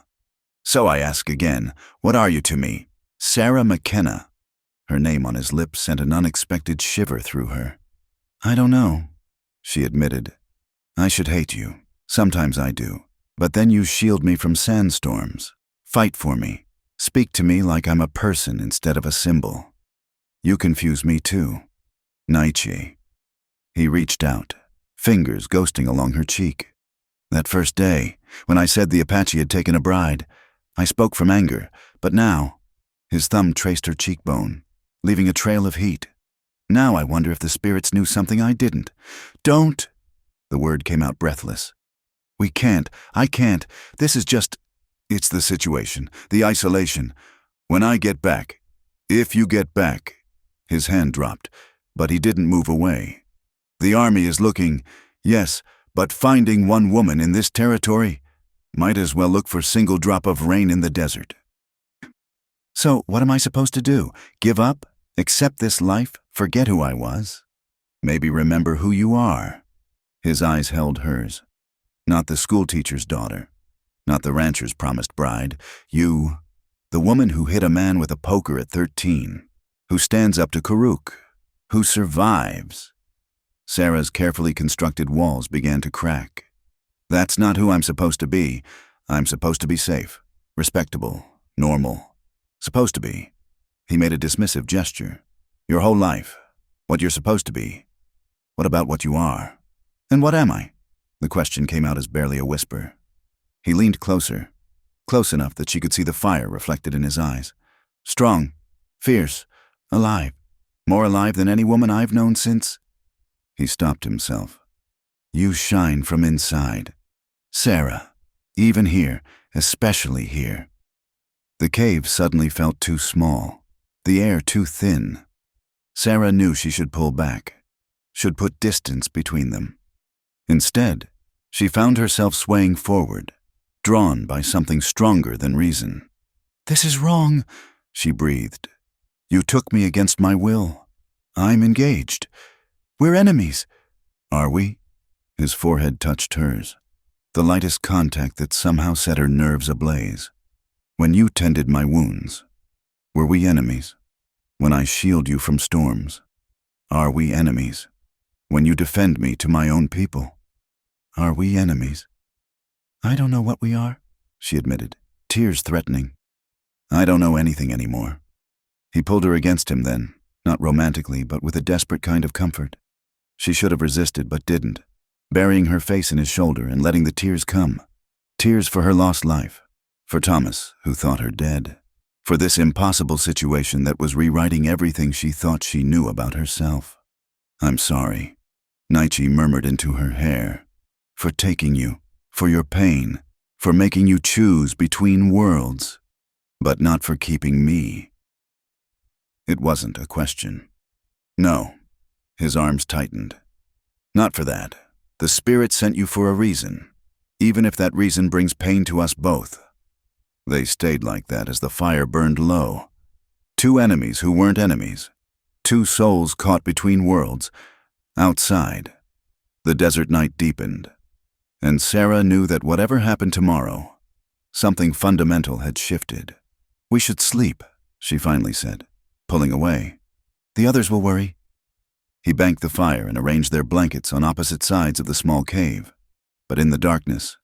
So I ask again, what are you to me? Sarah McKenna. Her name on his lips sent an unexpected shiver through her. I don't know, she admitted. I should hate you. Sometimes I do. But then you shield me from sandstorms. Fight for me. Speak to me like I'm a person instead of a symbol. You confuse me too. Naichi. He reached out, fingers ghosting along her cheek. That first day, when I said the Apache had taken a bride, I spoke from anger, but now, his thumb traced her cheekbone, leaving a trail of heat. Now I wonder if the spirits knew something I didn't. Don't! The word came out breathless. We can't. I can't. This is just... It's the situation, the isolation. When I get back, if you get back... His hand dropped, but he didn't move away. The army is looking, yes, but finding one woman in this territory might as well look for single drop of rain in the desert. So what am I supposed to do? Give up? Accept this life? Forget who I was? Maybe remember who you are? His eyes held hers. Not the schoolteacher's daughter. Not the rancher's promised bride. You, the woman who hit a man with a poker at 13, who stands up to Karuk, who survives. Sarah's carefully constructed walls began to crack. That's not who I'm supposed to be. I'm supposed to be safe, respectable, normal. Supposed to be. He made a dismissive gesture. Your whole life. What you're supposed to be. What about what you are? And what am I? The question came out as barely a whisper. He leaned closer, close enough that she could see the fire reflected in his eyes. Strong, fierce, alive. More alive than any woman I've known since... He stopped himself. You shine from inside. Sarah, even here, especially here. The cave suddenly felt too small, the air too thin. Sarah knew she should pull back, should put distance between them. Instead, she found herself swaying forward, drawn by something stronger than reason. This is wrong, she breathed. You took me against my will. I'm engaged. We're enemies. Are we? His forehead touched hers, the lightest contact that somehow set her nerves ablaze. When you tended my wounds, were we enemies? When I shield you from storms, are we enemies? When you defend me to my own people, are we enemies? I don't know what we are, she admitted, tears threatening. "I don't know anything anymore." He pulled her against him then, not romantically, but with a desperate kind of comfort. She should have resisted, but didn't, burying her face in his shoulder and letting the tears come. Tears for her lost life, for Thomas, who thought her dead, for this impossible situation that was rewriting everything she thought she knew about herself. "I'm sorry," Naichi murmured into her hair, "for taking you, for your pain, for making you choose between worlds, but not for keeping me." It wasn't a question. "No." His arms tightened. "Not for that. The Spirit sent you for a reason, even if that reason brings pain to us both." They stayed like that as the fire burned low. Two enemies who weren't enemies. Two souls caught between worlds. Outside, the desert night deepened, and Sarah knew that whatever happened tomorrow, something fundamental had shifted. "We should sleep," she finally said, pulling away. "The others will worry." He banked the fire and arranged their blankets on opposite sides of the small cave. But in the darkness,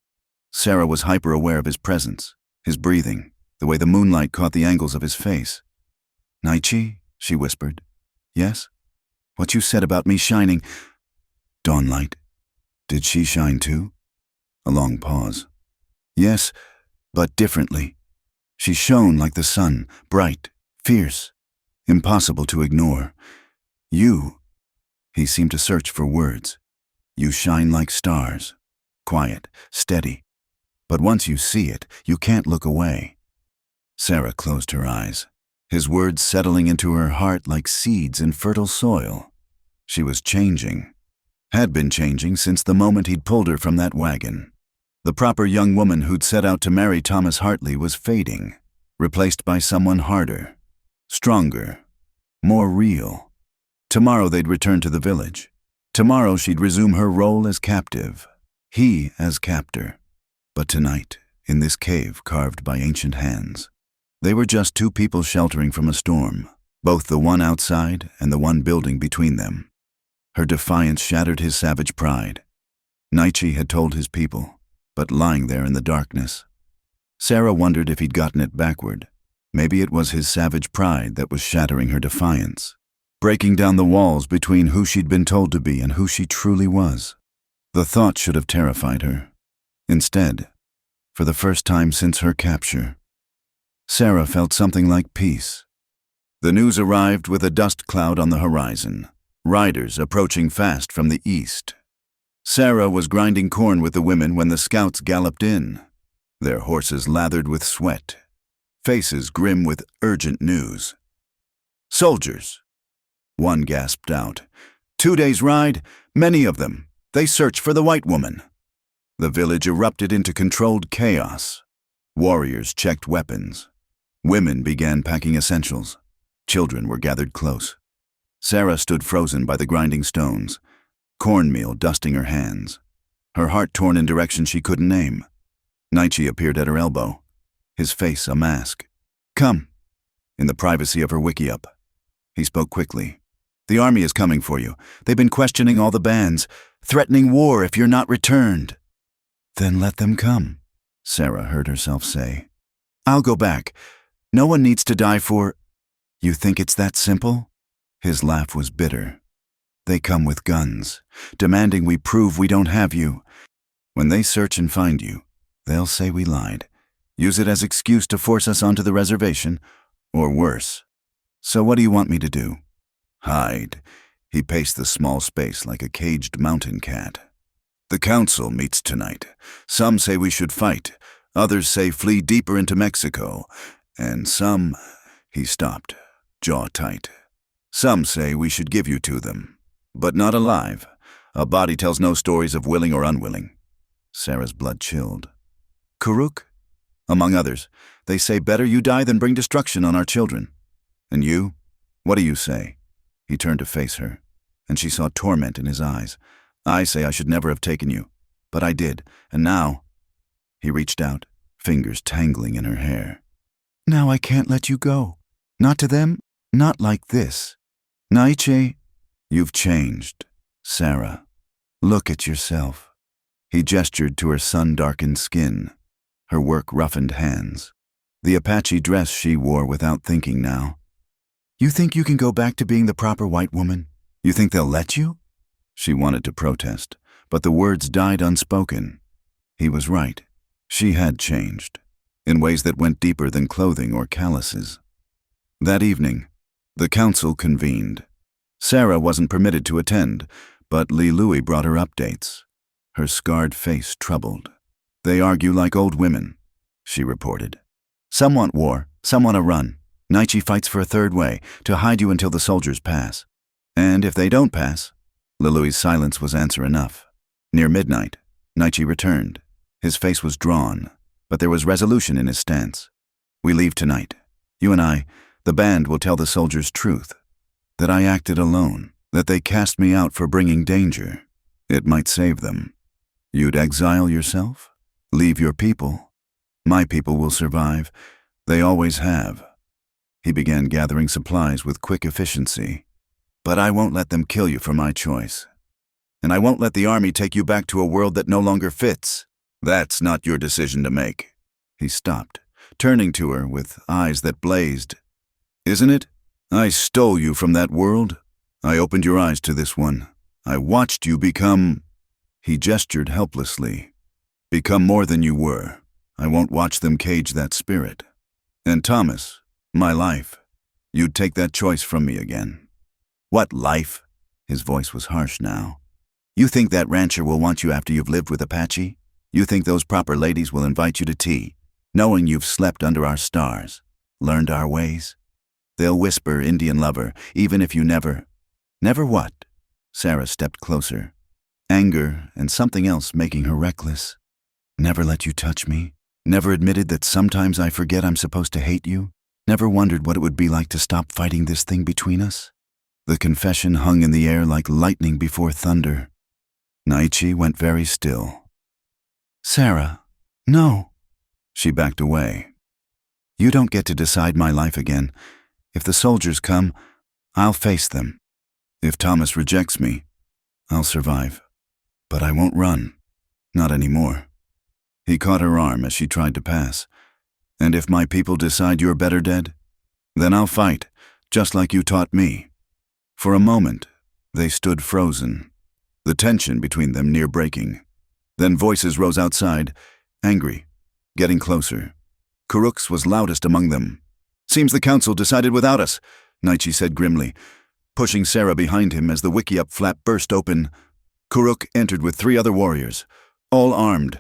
Sarah was hyper-aware of his presence, his breathing, the way the moonlight caught the angles of his face. "Naichi," she whispered. "Yes? What you said about me shining—" "Dawnlight. Did she shine too?" A long pause. "Yes, but differently. She shone like the sun, bright, fierce, impossible to ignore. You—" He seemed to search for words. "You shine like stars, quiet, steady. But once you see it, you can't look away." Sarah closed her eyes, his words settling into her heart like seeds in fertile soil. She was changing, had been changing since the moment he'd pulled her from that wagon. The proper young woman who'd set out to marry Thomas Hartley was fading, replaced by someone harder, stronger, more real. Tomorrow they'd return to the village. Tomorrow she'd resume her role as captive, he as captor. But tonight, in this cave carved by ancient hands, they were just two people sheltering from a storm, both the one outside and the one building between them. Her defiance shattered his savage pride. Naichi had told his people, but lying there in the darkness. Sarah wondered if he'd gotten it backward. Maybe it was his savage pride that was shattering her defiance, breaking down the walls between who she'd been told to be and who she truly was. The thought should have terrified her. Instead, for the first time since her capture, Sarah felt something like peace. The news arrived with a dust cloud on the horizon, riders approaching fast from the east. Sarah was grinding corn with the women when the scouts galloped in, their horses lathered with sweat, faces grim with urgent news. "Soldiers!" One gasped out. 2 days' ride, many of them. They search for the white woman." The village erupted into controlled chaos. Warriors checked weapons. Women began packing essentials. Children were gathered close. Sarah stood frozen by the grinding stones, cornmeal dusting her hands, her heart torn in directions she couldn't name. Naichi appeared at her elbow, his face a mask. "Come." In the privacy of her wiki-up, he spoke quickly. "The army is coming for you. They've been questioning all the bands, threatening war if you're not returned." "Then let them come," Sarah heard herself say. "I'll go back. No one needs to die for—" "You think it's that simple?" His laugh was bitter. "They come with guns, demanding we prove we don't have you. When they search and find you, they'll say we lied, use it as excuse to force us onto the reservation, or worse. So what do you want me to do?" "Hide." He paced the small space like a caged mountain cat. "The council meets tonight. Some say we should fight. Others say flee deeper into Mexico. And some—" He stopped, jaw tight. "Some say we should give you to them. But not alive. A body tells no stories of willing or unwilling." Sarah's blood chilled. "Karuk?" "Among others. They say better you die than bring destruction on our children. And you? What do you say?" He turned to face her, and she saw torment in his eyes. "I say I should never have taken you. But I did, and now—" He reached out, fingers tangling in her hair. "Now I can't let you go. Not to them, not like this. Naiche, you've changed. Sarah, look at yourself." He gestured to her sun-darkened skin, her work-roughened hands. The Apache dress she wore without thinking now. "You think you can go back to being the proper white woman? You think they'll let you?" She wanted to protest, but the words died unspoken. He was right. She had changed, in ways that went deeper than clothing or calluses. That evening, the council convened. Sarah wasn't permitted to attend, but Li Louie brought her updates, her scarred face troubled. "They argue like old women," she reported. "Some want war, some want a run. Naichi fights for a third way, to hide you until the soldiers pass. And if they don't pass..." Li Louie's silence was answer enough. Near midnight, Naichi returned. His face was drawn, but there was resolution in his stance. "We leave tonight. You and I, the band, will tell the soldiers truth. That I acted alone, that they cast me out for bringing danger. It might save them. You'd exile yourself? Leave your people? My people will survive. They always have." He began gathering supplies with quick efficiency. "But I won't let them kill you for my choice. And I won't let the army take you back to a world that no longer fits. That's not your decision to make." He stopped, turning to her with eyes that blazed. "Isn't it? I stole you from that world. I opened your eyes to this one. I watched you become..." He gestured helplessly. "Become more than you were. I won't watch them cage that spirit. And Thomas, my life, you'd take that choice from me again." "What life?" His voice was harsh now. "You think that rancher will want you after you've lived with Apache? You think those proper ladies will invite you to tea, knowing you've slept under our stars, learned our ways? They'll whisper Indian lover, even if you never..." "Never what?" Sarah stepped closer, anger and something else making her reckless. "Never let you touch me? Never admitted that sometimes I forget I'm supposed to hate you? Never wondered what it would be like to stop fighting this thing between us?" The confession hung in the air like lightning before thunder. Naichi went very still. "Sarah, no." She backed away. "You don't get to decide my life again. If the soldiers come, I'll face them. If Thomas rejects me, I'll survive. But I won't run. Not anymore." He caught her arm as she tried to pass. "And if my people decide you're better dead, then I'll fight, just like you taught me." For a moment, they stood frozen, the tension between them near breaking. Then voices rose outside, angry, getting closer. Kuruk's was loudest among them. "Seems the council decided without us," Naichi said grimly, pushing Sarah behind him as the wiki-up flap burst open. Kuruk entered with 3 other warriors, all armed.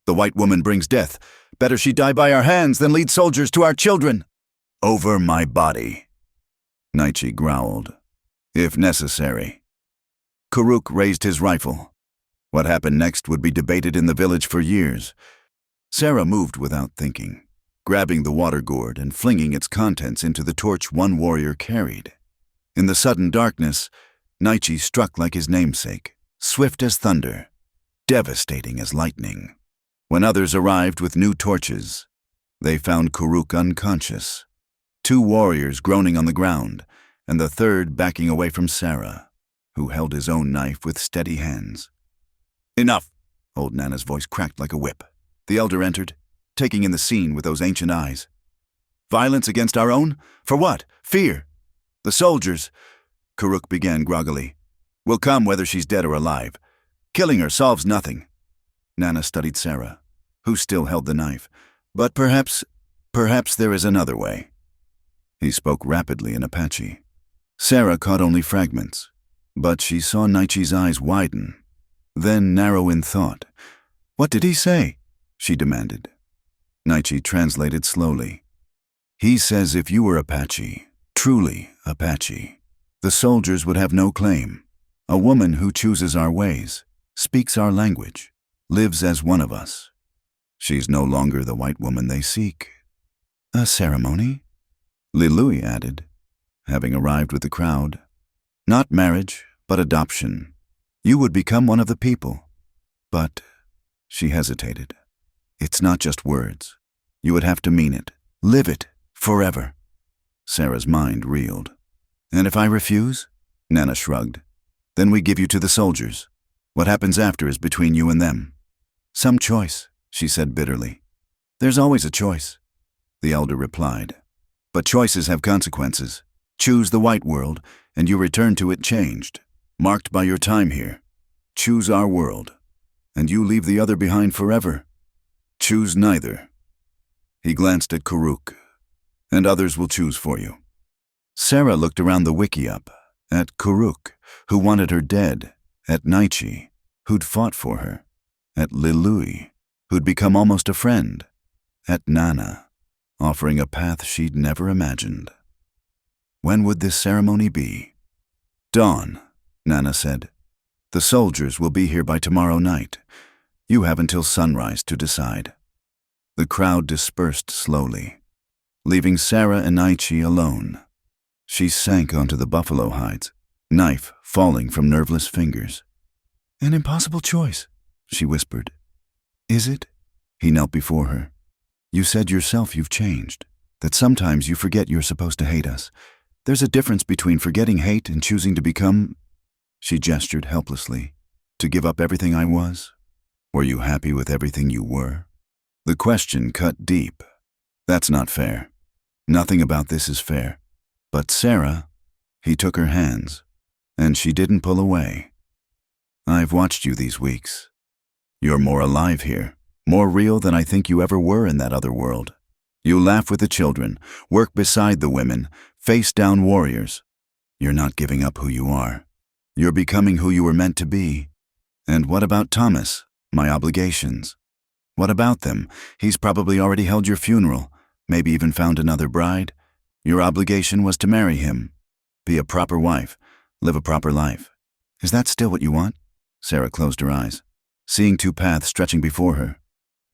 "The white woman brings death. Better she die by our hands than lead soldiers to our children." "Over my body," Naichi growled. "If necessary." Kuruk raised his rifle. What happened next would be debated in the village for years. Sarah moved without thinking, grabbing the water gourd and flinging its contents into the torch one warrior carried. In the sudden darkness, Naichi struck like his namesake, swift as thunder, devastating as lightning. When others arrived with new torches, they found Kuruk unconscious, 2 warriors groaning on the ground, and the third backing away from Sarah, who held his own knife with steady hands. "Enough!" Old Nana's voice cracked like a whip. The elder entered, taking in the scene with those ancient eyes. "Violence against our own? For what? Fear? The soldiers," Kuruk began groggily, "will come whether she's dead or alive. Killing her solves nothing." Nana studied Sarah, who still held the knife. "But perhaps there is another way." He spoke rapidly in Apache. Sarah caught only fragments, but she saw Naichi's eyes widen, then narrow in thought. "What did he say?" she demanded. Naichi translated slowly. "He says if you were Apache, truly Apache, the soldiers would have no claim. A woman who chooses our ways, speaks our language, lives as one of us. She's no longer the white woman they seek." "A ceremony?" Li Louie added, having arrived with the crowd. "Not marriage, but adoption. You would become one of the people. But," she hesitated, "it's not just words. You would have to mean it, live it, forever." Sarah's mind reeled. "And if I refuse?" Nana shrugged. "Then we give you to the soldiers. What happens after is between you and them." "Some choice," she said bitterly. There's always a choice, the elder replied. But choices have consequences. Choose the white world, and you return to it changed, marked by your time here. Choose our world, and you leave the other behind forever. Choose neither. He glanced at Karuk, and others will choose for you. Sarah looked around the wiki-up, at Karuk, who wanted her dead, at Naichi, who'd fought for her, at Lilui, who'd become almost a friend, at Nana, offering a path she'd never imagined. When would this ceremony be? Dawn, Nana said. The soldiers will be here by tomorrow night. You have until sunrise to decide. The crowd dispersed slowly, leaving Sarah and Aichi alone. She sank onto the buffalo hides, knife falling from nerveless fingers. An impossible choice, she whispered. Is it? He knelt before her. You said yourself you've changed, that sometimes you forget you're supposed to hate us. There's a difference between forgetting hate and choosing to become... She gestured helplessly. To give up everything I was? Were you happy with everything you were? The question cut deep. That's not fair. Nothing about this is fair. But Sarah, he took her hands, and she didn't pull away. I've watched you these weeks. You're more alive here, more real than I think you ever were in that other world. You laugh with the children, work beside the women, face down warriors. You're not giving up who you are. You're becoming who you were meant to be. And what about Thomas, my obligations? What about them? He's probably already held your funeral, maybe even found another bride. Your obligation was to marry him, be a proper wife, live a proper life. Is that still what you want? Sarah closed her eyes, seeing two paths stretching before her.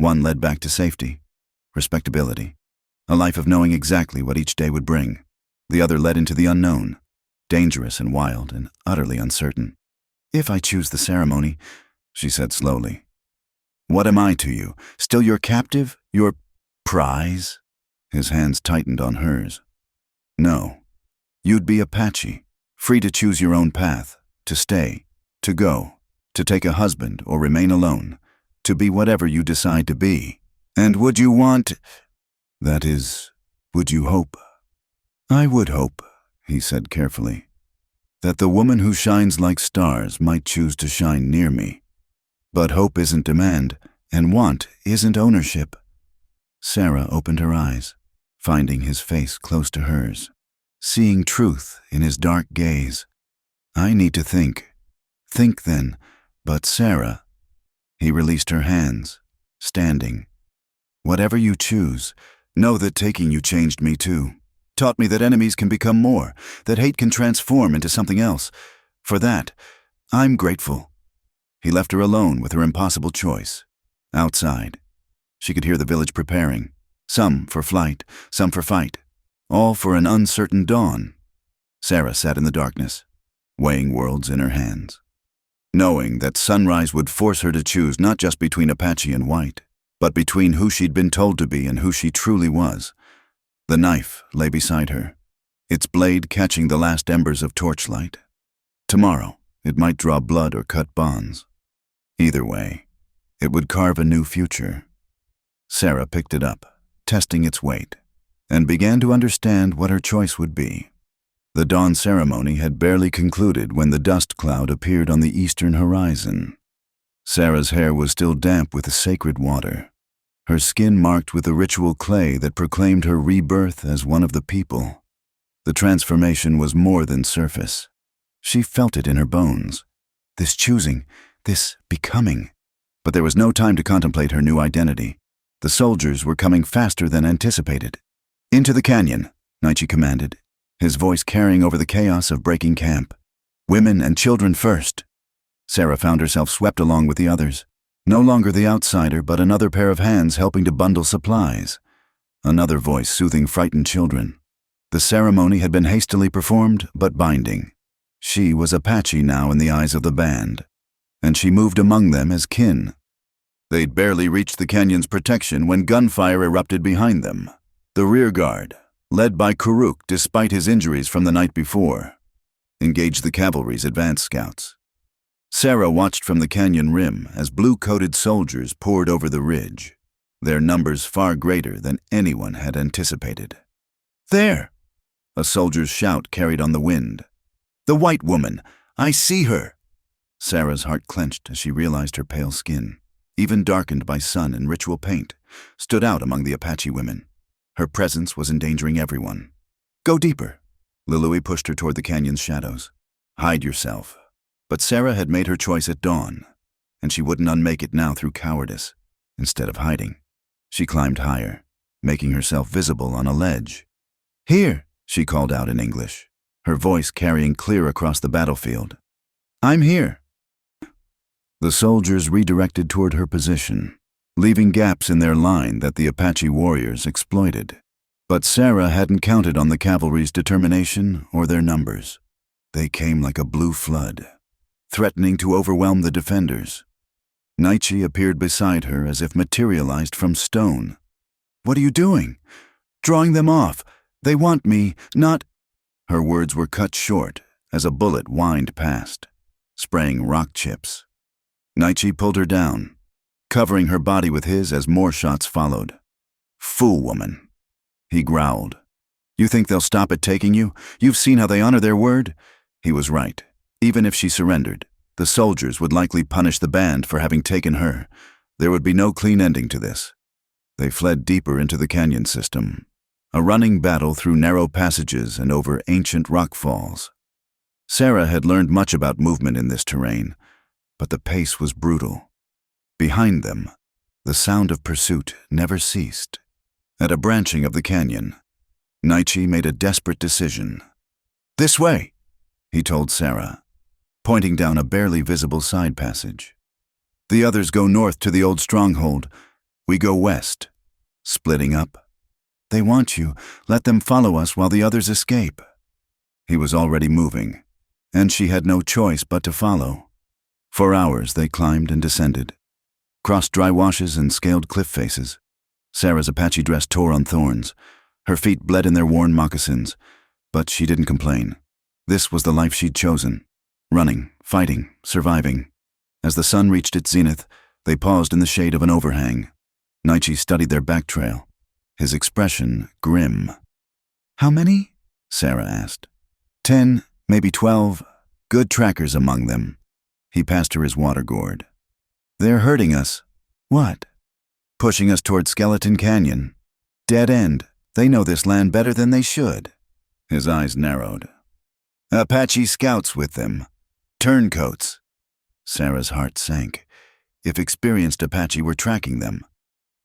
One led back to safety, respectability, a life of knowing exactly what each day would bring. The other led into the unknown, dangerous and wild and utterly uncertain. If I choose the ceremony, she said slowly, what am I to you? Still your captive? Your prize? His hands tightened on hers. No. You'd be Apache, free to choose your own path, to stay, to go, to take a husband or remain alone, to be whatever you decide to be. And would you want... That is, would you hope? I would hope, he said carefully, that the woman who shines like stars might choose to shine near me. But hope isn't demand, and want isn't ownership. Sarah opened her eyes, finding his face close to hers, seeing truth in his dark gaze. I need to think. Think then, but Sarah... He released her hands, standing. Whatever you choose, know that taking you changed me too. Taught me that enemies can become more, that hate can transform into something else. For that, I'm grateful. He left her alone with her impossible choice. Outside, she could hear the village preparing, some for flight, some for fight, all for an uncertain dawn. Sarah sat in the darkness, weighing worlds in her hands, knowing that sunrise would force her to choose not just between Apache and white, but between who she'd been told to be and who she truly was. The knife lay beside her, its blade catching the last embers of torchlight. Tomorrow, it might draw blood or cut bonds. Either way, it would carve a new future. Sarah picked it up, testing its weight, and began to understand what her choice would be. The dawn ceremony had barely concluded when the dust cloud appeared on the eastern horizon. Sarah's hair was still damp with the sacred water, her skin marked with the ritual clay that proclaimed her rebirth as one of the people. The transformation was more than surface. She felt it in her bones. This choosing, this becoming. But there was no time to contemplate her new identity. The soldiers were coming faster than anticipated. Into the canyon, Naichi commanded, his voice carrying over the chaos of breaking camp. Women and children first. Sarah found herself swept along with the others. No longer the outsider, but another pair of hands helping to bundle supplies. Another voice soothing frightened children. The ceremony had been hastily performed, but binding. She was Apache now in the eyes of the band, and she moved among them as kin. They'd barely reached the canyon's protection when gunfire erupted behind them. The rear guard, led by Karuk despite his injuries from the night before, engaged the cavalry's advance scouts. Sarah watched from the canyon rim as blue-coated soldiers poured over the ridge. their numbers far greater than anyone had anticipated. "There!" a soldier's shout carried on the wind. "The white woman! I see her!" Sarah's heart clenched as she realized her pale skin, even darkened by sun and ritual paint, stood out among the Apache women. Her presence was endangering everyone. "Go deeper." Lilui pushed her toward the canyon's shadows. "Hide yourself." But Sarah had made her choice at dawn, and she wouldn't unmake it now through cowardice. Instead of hiding, she climbed higher, making herself visible on a ledge. "Here," she called out in English, her voice carrying clear across the battlefield. "I'm here." The soldiers redirected toward her position, leaving gaps in their line that the Apache warriors exploited. But Sarah hadn't counted on the cavalry's determination or their numbers. They came like a blue flood, threatening to overwhelm the defenders. Naichi appeared beside her as if materialized from stone. "What are you doing?" "Drawing them off. They want me, not—" Her words were cut short as a bullet whined past, spraying rock chips. Naichi pulled her down, covering her body with his as more shots followed. "Fool woman," he growled. "You think they'll stop at taking you? You've seen how they honor their word?" He was right. Even if she surrendered, the soldiers would likely punish the band for having taken her. There would be no clean ending to this. They fled deeper into the canyon system, a running battle through narrow passages and over ancient rock falls. Sarah had learned much about movement in this terrain, but the pace was brutal. Behind them, the sound of pursuit never ceased. At a branching of the canyon, Naichi made a desperate decision. "This way," he told Sarah, pointing down a barely visible side passage. "The others go north to the old stronghold. We go west." "Splitting up?" "They want you. Let them follow us while the others escape." He was already moving, and she had no choice but to follow. For hours they climbed and descended, crossed dry washes and scaled cliff faces. Sarah's Apache dress tore on thorns. Her feet bled in their worn moccasins, but she didn't complain. This was the life she'd chosen. Running, fighting, surviving. As the sun reached its zenith, they paused in the shade of an overhang. Naichi studied their back trail, his expression grim. "How many?" Sarah asked. 10, maybe 12. Good trackers among them." He passed her his water gourd. "They're hurting us." "What?" "Pushing us toward Skeleton Canyon. Dead end. They know this land better than they should." His eyes narrowed. "Apache scouts with them. Turncoats." Sarah's heart sank. If experienced Apache were tracking them,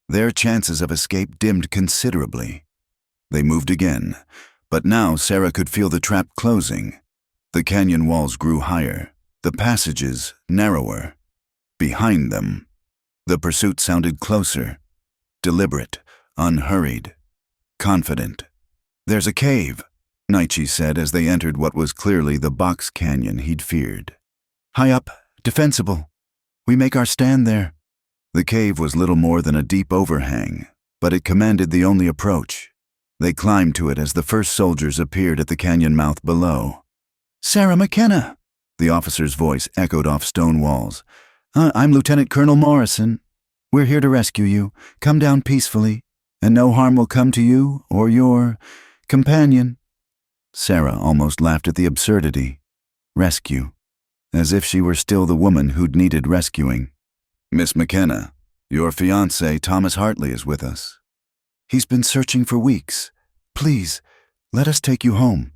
their chances of escape dimmed considerably. They moved again, but now Sarah could feel the trap closing. The canyon walls grew higher, the passages narrower. Behind them, the pursuit sounded closer, deliberate, unhurried, confident. "There's a cave," Naichi said as they entered what was clearly the box canyon he'd feared. "High up, defensible. We make our stand there." The cave was little more than a deep overhang, but it commanded the only approach. They climbed to it as the first soldiers appeared at the canyon mouth below. "Sarah McKenna!" The officer's voice echoed off stone walls. I'm Lieutenant Colonel Morrison. We're here to rescue you. Come down peacefully, and no harm will come to you or your companion." Sarah almost laughed at the absurdity. Rescue. As if she were still the woman who'd needed rescuing. "Miss McKenna, your fiancé Thomas Hartley is with us. He's been searching for weeks. Please, let us take you home."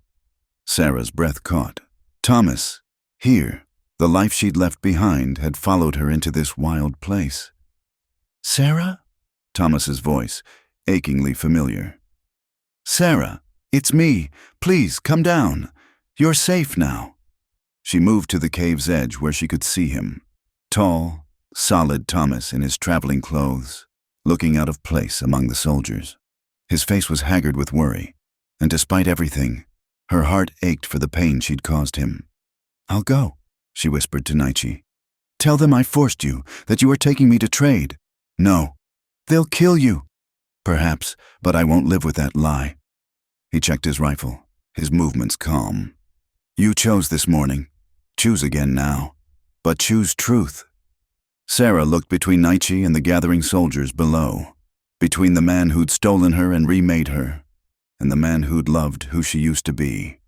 Sarah's breath caught. Thomas, here. The life she'd left behind had followed her into this wild place. "Sarah?" Thomas's voice, achingly familiar. "Sarah, it's me. Please, come down. You're safe now." She moved to the cave's edge where she could see him. Tall, solid Thomas in his traveling clothes, looking out of place among the soldiers. His face was haggard with worry, and despite everything, her heart ached for the pain she'd caused him. "I'll go," she whispered to Naichi. "Tell them I forced you, that you are taking me to trade." "No. They'll kill you." "Perhaps, but I won't live with that lie." He checked his rifle, his movements calm. "You chose this morning. Choose again now. But choose truth." Sarah looked between Naichi and the gathering soldiers below. between the man who'd stolen her and remade her, and the man who'd loved who she used to be.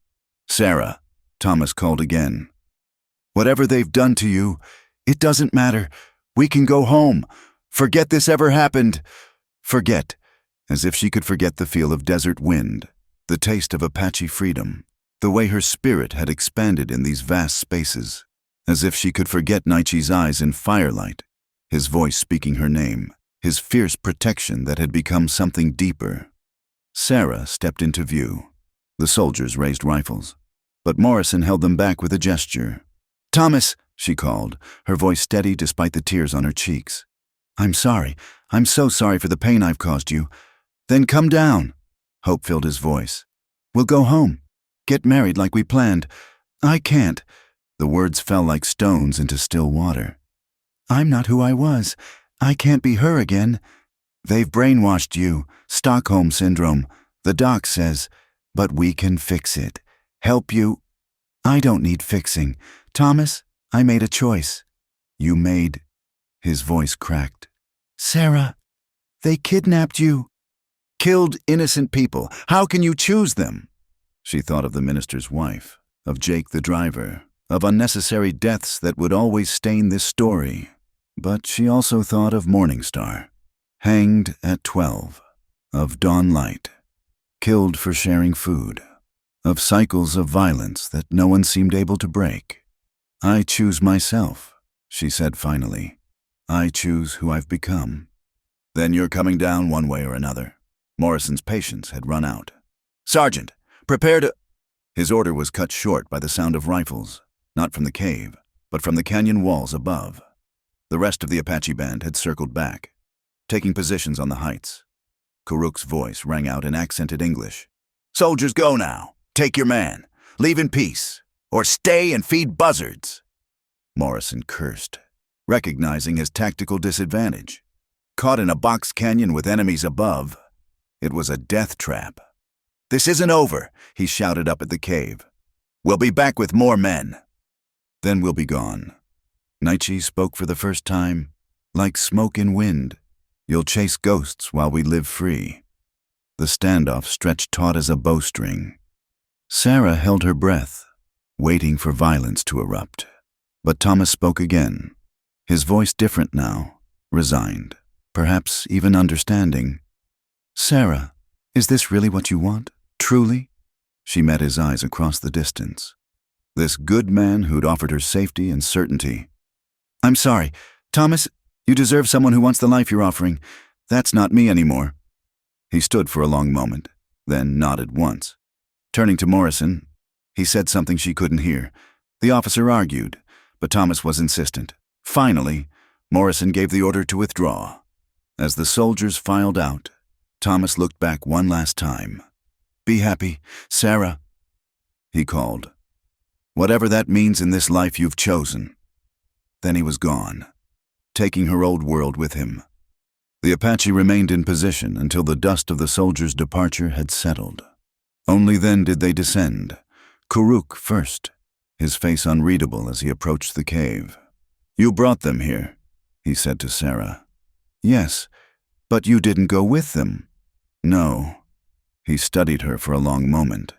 "Sarah," Thomas called again. "Whatever they've done to you, it doesn't matter. We can go home. Forget this ever happened. Forget," as if she could forget the feel of desert wind, the taste of Apache freedom, the way her spirit had expanded in these vast spaces, as if she could forget Nietzsche's eyes in firelight, his voice speaking her name, his fierce protection that had become something deeper. Sarah stepped into view. The soldiers raised rifles, but Morrison held them back with a gesture. "Thomas," she called, her voice steady despite the tears on her cheeks. "I'm sorry. I'm so sorry for the pain I've caused you." "Then come down." Hope filled his voice. "We'll go home. Get married like we planned." "I can't." The words fell like stones into still water. "I'm not who I was. I can't be her again." "They've brainwashed you. Stockholm Syndrome. The doc says. But we can fix it. Help you." "I don't need fixing. Thomas, I made a choice." "You made..." His voice cracked. "Sarah, they kidnapped you." "Killed innocent people. How can you choose them?" She thought of the minister's wife, of Jake the driver, of unnecessary deaths that would always stain this story. But she also thought of Morningstar, hanged at 12, of Dawn Light, killed for sharing food, of cycles of violence that no one seemed able to break. "I choose myself," she said finally. "I choose who I've become." "Then you're coming down one way or another." Morrison's patience had run out. "Sergeant, prepare to..." His order was cut short by the sound of rifles, not from the cave, but from the canyon walls above. The rest of the Apache band had circled back, taking positions on the heights. Karuk's voice rang out in accented English. "Soldiers, go now. Take your man. Leave in peace, or stay and feed buzzards." Morrison cursed, recognizing his tactical disadvantage. Caught in a box canyon with enemies above, it was a death trap. "This isn't over," he shouted up at the cave. "We'll be back with more men." "Then we'll be gone." Nietzsche spoke for the first time, "Like smoke in wind. You'll chase ghosts while we live free." The standoff stretched taut as a bowstring. Sarah held her breath, waiting for violence to erupt. But Thomas spoke again, his voice different now, resigned, perhaps even understanding. "Sarah, is this really what you want? Truly?" She met his eyes across the distance. This good man who'd offered her safety and certainty. "I'm sorry. Thomas, you deserve someone who wants the life you're offering. That's not me anymore." He stood for a long moment, then nodded once. Turning to Morrison, he said something she couldn't hear. The officer argued, but Thomas was insistent. Finally, Morrison gave the order to withdraw. As the soldiers filed out, Thomas looked back one last time. "Be happy, Sarah," he called. "Whatever that means in this life you've chosen." Then he was gone, taking her old world with him. The Apache remained in position until the dust of the soldiers' departure had settled. Only then did they descend, Karuk first, his face unreadable as he approached the cave. "You brought them here," he said to Sarah. "Yes, but you didn't go with them." "No." He studied her for a long moment.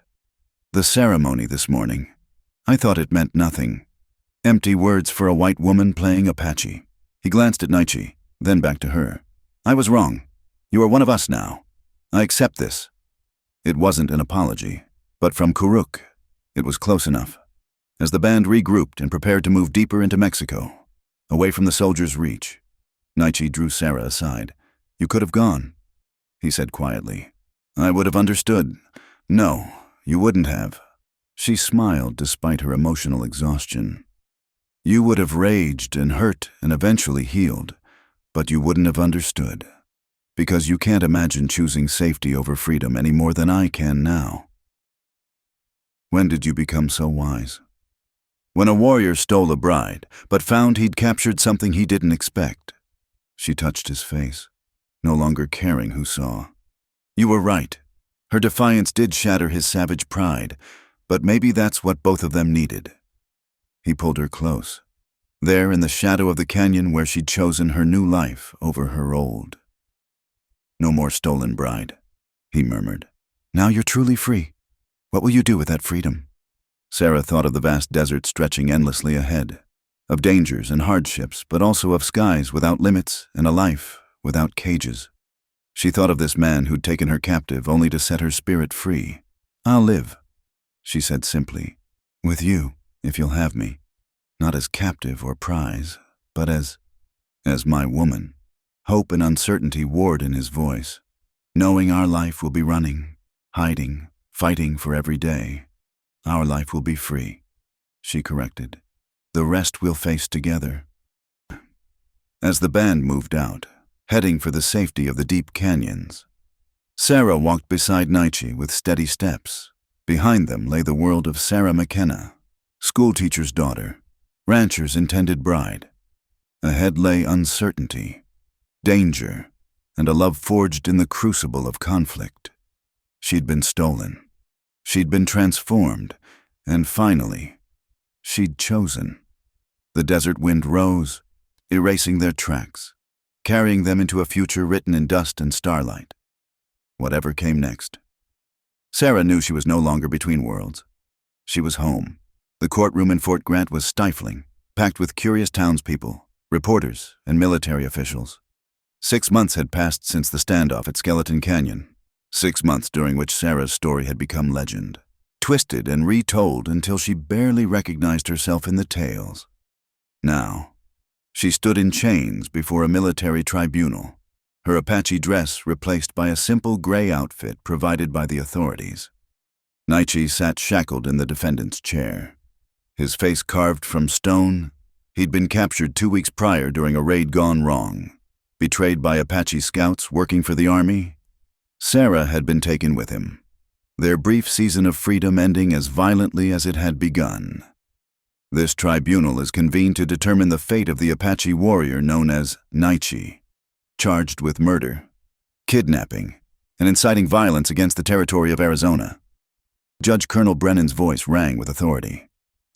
"The ceremony this morning, I thought it meant nothing. Empty words for a white woman playing Apache." He glanced at Nietzsche, then back to her. "I was wrong. You are one of us now. I accept this." It wasn't an apology, but from Karuk, it was close enough. As the band regrouped and prepared to move deeper into Mexico, away from the soldiers' reach, Nietzsche drew Sarah aside. "You could have gone," he said quietly. "I would have understood." "No, you wouldn't have." She smiled despite her emotional exhaustion. "You would have raged and hurt and eventually healed, but you wouldn't have understood. Because you can't imagine choosing safety over freedom any more than I can now." "When did you become so wise?" "When a warrior stole a bride, but found he'd captured something he didn't expect." She touched his face, no longer caring who saw. "You were right. Her defiance did shatter his savage pride, but maybe that's what both of them needed." He pulled her close, there in the shadow of the canyon where she'd chosen her new life over her old. No more stolen bride, he murmured. Now you're truly free. What will you do with that freedom? Sarah thought of the vast desert stretching endlessly ahead, of dangers and hardships, but also of skies without limits and a life without cages. She thought of this man who'd taken her captive only to set her spirit free. I'll live, she said simply, with you, if you'll have me. Not as captive or prize, but as my woman. Hope and uncertainty warred in his voice. Knowing our life will be running, hiding, fighting for every day. Our life will be free, she corrected. The rest we'll face together. As the band moved out, heading for the safety of the deep canyons, Sarah walked beside Nietzsche with steady steps. Behind them lay the world of Sarah McKenna, schoolteacher's daughter, rancher's intended bride. Ahead lay uncertainty, danger, and a love forged in the crucible of conflict. She'd been stolen. She'd been transformed, and finally, she'd chosen. The desert wind rose, erasing their tracks, carrying them into a future written in dust and starlight. Whatever came next. Sarah knew she was no longer between worlds. She was home. The courtroom in Fort Grant was stifling, packed with curious townspeople, reporters, and military officials. 6 months had passed since the standoff at Skeleton Canyon. 6 months during which Sarah's story had become legend, twisted and retold until she barely recognized herself in the tales. Now, she stood in chains before a military tribunal, her Apache dress replaced by a simple gray outfit provided by the authorities. Nietzsche sat shackled in the defendant's chair, his face carved from stone. He'd been captured 2 weeks prior during a raid gone wrong, betrayed by Apache scouts working for the army. Sarah had been taken with him, their brief season of freedom ending as violently as it had begun. This tribunal is convened to determine the fate of the Apache warrior known as Nietzsche, charged with murder, kidnapping, and inciting violence against the territory of Arizona. Judge Colonel Brennan's voice rang with authority.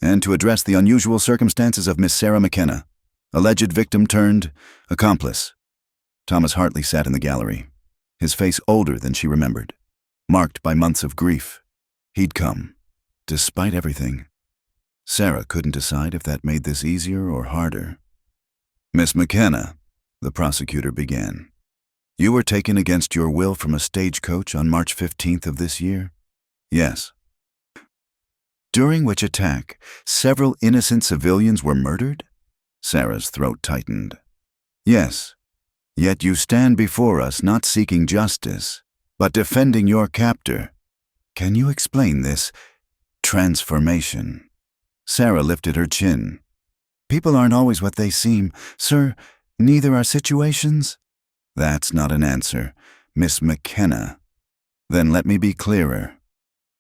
And to address the unusual circumstances of Miss Sarah McKenna, alleged victim turned accomplice. Thomas Hartley sat in the gallery, his face older than she remembered, marked by months of grief. He'd come, despite everything. Sarah couldn't decide if that made this easier or harder. Miss McKenna, the prosecutor began, you were taken against your will from a stagecoach on March 15th of this year? Yes. During which attack, several innocent civilians were murdered? Sarah's throat tightened. Yes. Yet you stand before us not seeking justice, but defending your captor. Can you explain this transformation? Sarah lifted her chin. People aren't always what they seem, sir. Neither are situations. That's not an answer, Miss McKenna. Then let me be clearer.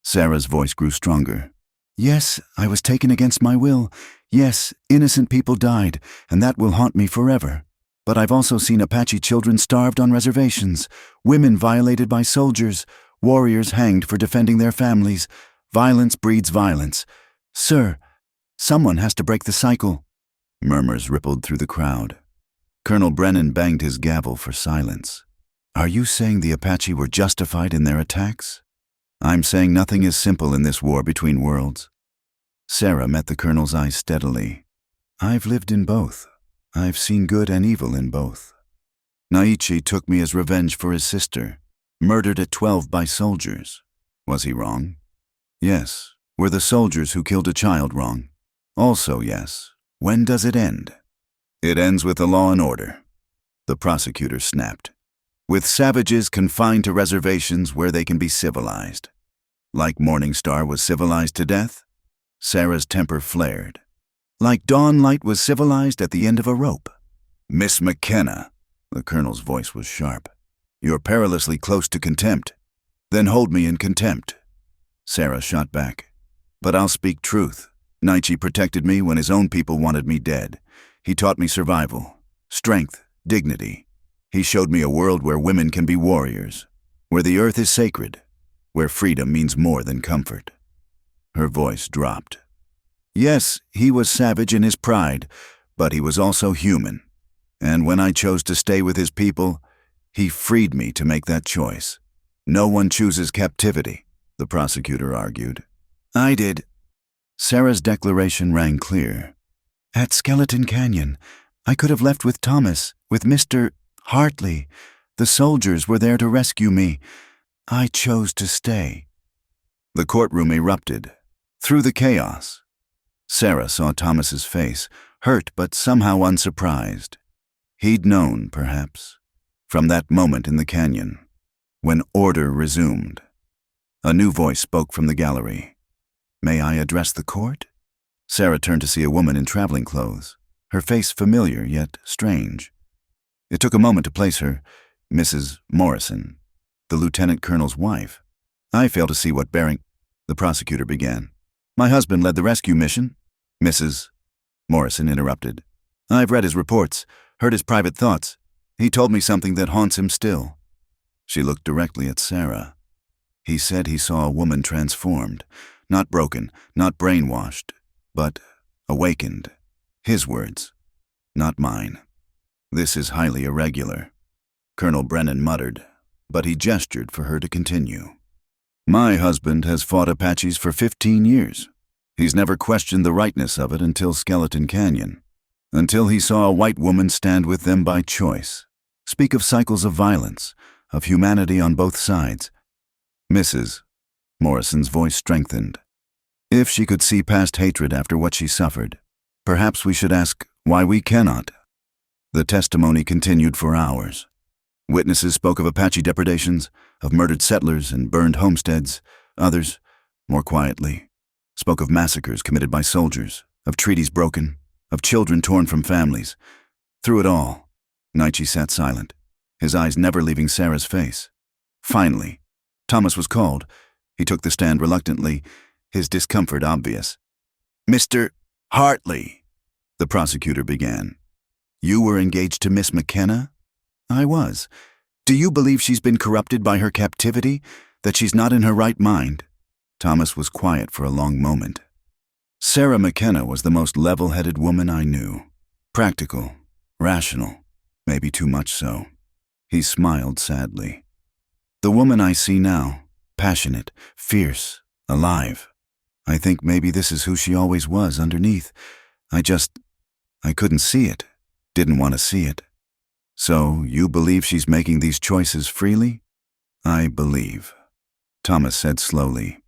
Sarah's voice grew stronger. Yes, I was taken against my will. Yes, innocent people died, and that will haunt me forever. But I've also seen Apache children starved on reservations, women violated by soldiers, warriors hanged for defending their families. Violence breeds violence. Sir, someone has to break the cycle. Murmurs rippled through the crowd. Colonel Brennan banged his gavel for silence. Are you saying the Apache were justified in their attacks? I'm saying nothing is simple in this war between worlds. Sarah met the colonel's eyes steadily. I've lived in both. I've seen good and evil in both. Nietzsche took me as revenge for his sister, murdered at 12 by soldiers. Was he wrong? Yes. Were the soldiers who killed a child wrong? Also yes. When does it end? It ends with the law and order. The prosecutor snapped. With savages confined to reservations where they can be civilized. Like Morningstar was civilized to death? Sarah's temper flared. Like Dawnlight was civilized at the end of a rope. Miss McKenna, the colonel's voice was sharp. You're perilously close to contempt. Then hold me in contempt. Sarah shot back. But I'll speak truth. Nietzsche protected me when his own people wanted me dead. He taught me survival, strength, dignity. He showed me a world where women can be warriors, where the earth is sacred, where freedom means more than comfort. Her voice dropped. Yes, he was savage in his pride, but he was also human. And when I chose to stay with his people, He freed me to make that choice. No one chooses captivity, the prosecutor argued. I did. Sarah's declaration rang clear. At Skeleton Canyon, I could have left with Thomas, with Mr. Hartley. The soldiers were there to rescue me. I chose to stay. The courtroom erupted. Through the chaos, Sarah saw Thomas's face, hurt but somehow unsurprised. He'd known, perhaps, from that moment in the canyon, when order resumed. A new voice spoke from the gallery. May I address the court? Sarah turned to see a woman in traveling clothes, her face familiar yet strange. It took a moment to place her, Mrs. Morrison, the lieutenant colonel's wife. I fail to see what bearing, the prosecutor began. My husband led the rescue mission, Mrs. Morrison interrupted. I've read his reports, heard his private thoughts. He told me something that haunts him still. She looked directly at Sarah. He said he saw a woman transformed, not broken, not brainwashed, but awakened. His words, not mine. This is highly irregular. Colonel Brennan muttered, but he gestured for her to continue. My husband has fought Apaches for 15 years. He's never questioned the rightness of it until Skeleton Canyon, until he saw a white woman stand with them by choice, speak of cycles of violence, of humanity on both sides. Mrs. Morrison's voice strengthened. If she could see past hatred after what she suffered, perhaps we should ask why we cannot. The testimony continued for hours. Witnesses spoke of Apache depredations, of murdered settlers and burned homesteads. Others, more quietly, spoke of massacres committed by soldiers, of treaties broken, of children torn from families. Through it all, Nietzsche sat silent, his eyes never leaving Sarah's face. Finally, Thomas was called. He took the stand reluctantly, his discomfort obvious. Mr. Hartley, the prosecutor began. You were engaged to Miss McKenna? I was. Do you believe she's been corrupted by her captivity, that she's not in her right mind? Thomas was quiet for a long moment. Sarah McKenna was the most level-headed woman I knew. Practical, rational, maybe too much so. He smiled sadly. The woman I see now, passionate, fierce, alive. I think maybe this is who she always was underneath. I couldn't see it, didn't want to see it. So, you believe she's making these choices freely? I believe, Thomas said slowly,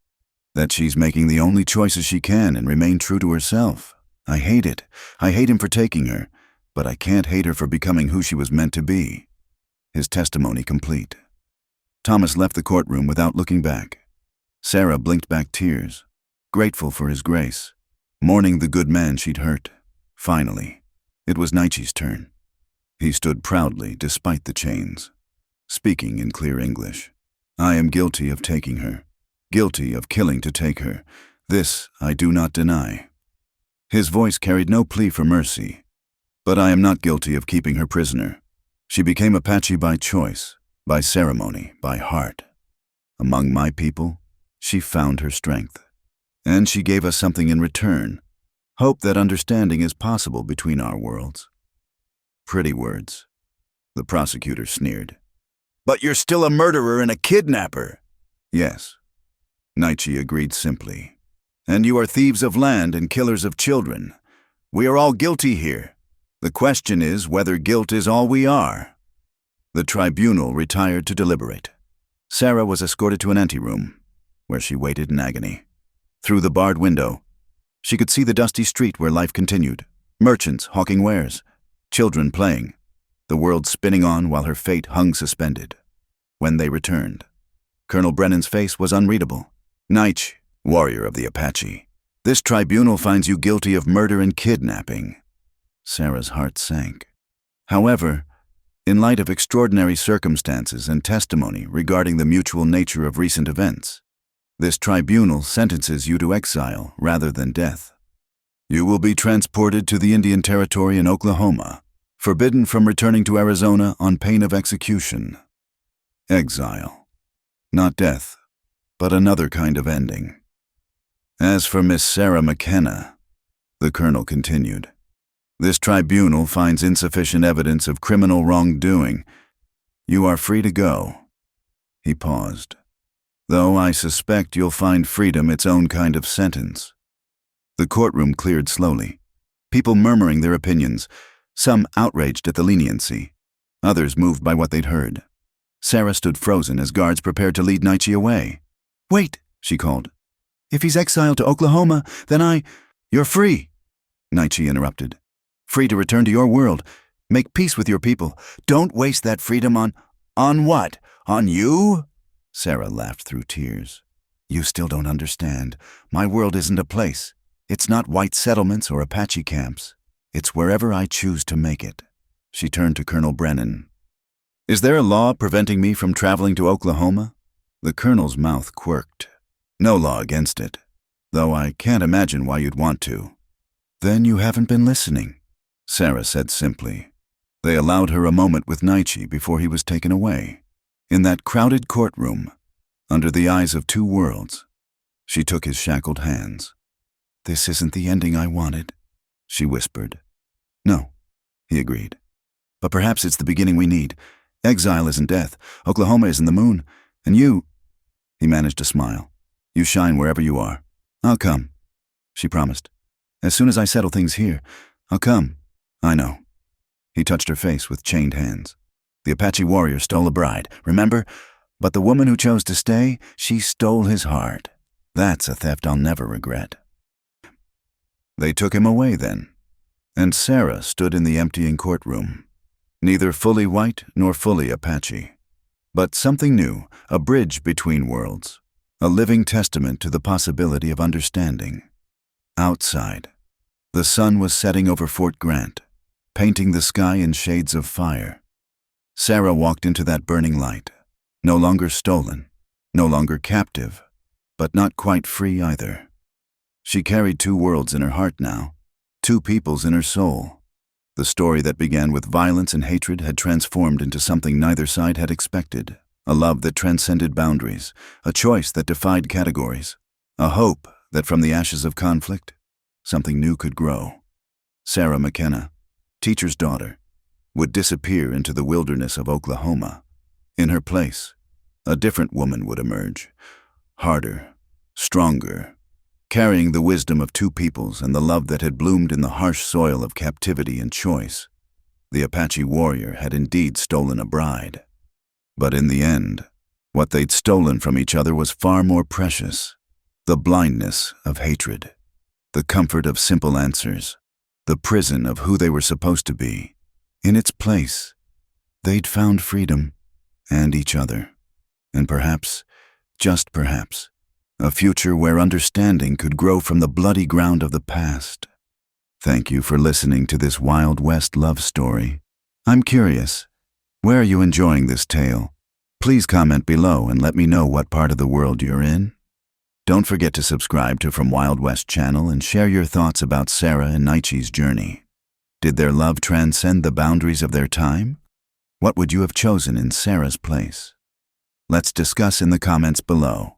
that she's making the only choices she can and remain true to herself. I hate it. I hate him for taking her, but I can't hate her for becoming who she was meant to be. His testimony complete. Thomas left the courtroom without looking back. Sarah blinked back tears, grateful for his grace, mourning the good man she'd hurt. Finally, it was Nietzsche's turn. He stood proudly despite the chains, speaking in clear English. I am guilty of taking her, guilty of killing to take her. This I do not deny. His voice carried no plea for mercy. But I am not guilty of keeping her prisoner. She became Apache by choice, by ceremony, by heart. Among my people, she found her strength. And she gave us something in return, hope that understanding is possible between our worlds. Pretty words. The prosecutor sneered. But you're still a murderer and a kidnapper. Yes, Nietzsche agreed simply. And you are thieves of land and killers of children. We are all guilty here. The question is whether guilt is all we are. The tribunal retired to deliberate. Sarah was escorted to an anteroom, where she waited in agony. Through the barred window, she could see the dusty street where life continued, merchants hawking wares, children playing, the world spinning on while her fate hung suspended. When they returned, Colonel Brennan's face was unreadable. Nietzsche, warrior of the Apache, this tribunal finds you guilty of murder and kidnapping. Sarah's heart sank. However, in light of extraordinary circumstances and testimony regarding the mutual nature of recent events, this tribunal sentences you to exile rather than death. You will be transported to the Indian Territory in Oklahoma, forbidden from returning to Arizona on pain of execution. Exile. Not death, but another kind of ending. As for Miss Sarah McKenna, the colonel continued, this tribunal finds insufficient evidence of criminal wrongdoing. You are free to go." He paused. "Though I suspect you'll find freedom its own kind of sentence." The courtroom cleared slowly, people murmuring their opinions, some outraged at the leniency, others moved by what they'd heard. Sarah stood frozen as guards prepared to lead Naichi away. "Wait," she called. "If he's exiled to Oklahoma, then You're free," Naichi interrupted. "Free to return to your world, make peace with your people. Don't waste that freedom on what? On you?" Sarah laughed through tears. "You still don't understand. My world isn't a place. It's not white settlements or Apache camps. It's wherever I choose to make it." She turned to Colonel Brennan. "Is there a law preventing me from traveling to Oklahoma?" The colonel's mouth quirked. "No law against it, though I can't imagine why you'd want to." "Then you haven't been listening," Sarah said simply. They allowed her a moment with Naichi before he was taken away. In that crowded courtroom, under the eyes of two worlds, she took his shackled hands. "This isn't the ending I wanted," she whispered. "No," he agreed. "But perhaps it's the beginning we need. Exile isn't death, Oklahoma isn't the moon, and you—" He managed to smile. "You shine wherever you are. I'll come," she promised. "As soon as I settle things here, I'll come." "I know." He touched her face with chained hands. "The Apache warrior stole a bride, remember? But the woman who chose to stay, she stole his heart. That's a theft I'll never regret." They took him away then, and Sarah stood in the emptying courtroom, neither fully white nor fully Apache, but something new, a bridge between worlds, a living testament to the possibility of understanding. Outside, the sun was setting over Fort Grant, painting the sky in shades of fire. Sarah walked into that burning light, no longer stolen, no longer captive, but not quite free either. She carried two worlds in her heart now, two peoples in her soul. The story that began with violence and hatred had transformed into something neither side had expected, a love that transcended boundaries, a choice that defied categories, a hope that from the ashes of conflict, something new could grow. Sarah McKenna, teacher's daughter, would disappear into the wilderness of Oklahoma. In her place, a different woman would emerge, harder, stronger, carrying the wisdom of two peoples and the love that had bloomed in the harsh soil of captivity and choice. The Apache warrior had indeed stolen a bride. But in the end, what they'd stolen from each other was far more precious. The blindness of hatred, the comfort of simple answers, the prison of who they were supposed to be. In its place, they'd found freedom and each other. And perhaps, just perhaps, a future where understanding could grow from the bloody ground of the past. Thank you for listening to this Wild West love story. I'm curious, where are you enjoying this tale? Please comment below and let me know what part of the world you're in. Don't forget to subscribe to From Wild West channel and share your thoughts about Sarah and Naichi's journey. Did their love transcend the boundaries of their time? What would you have chosen in Sarah's place? Let's discuss in the comments below.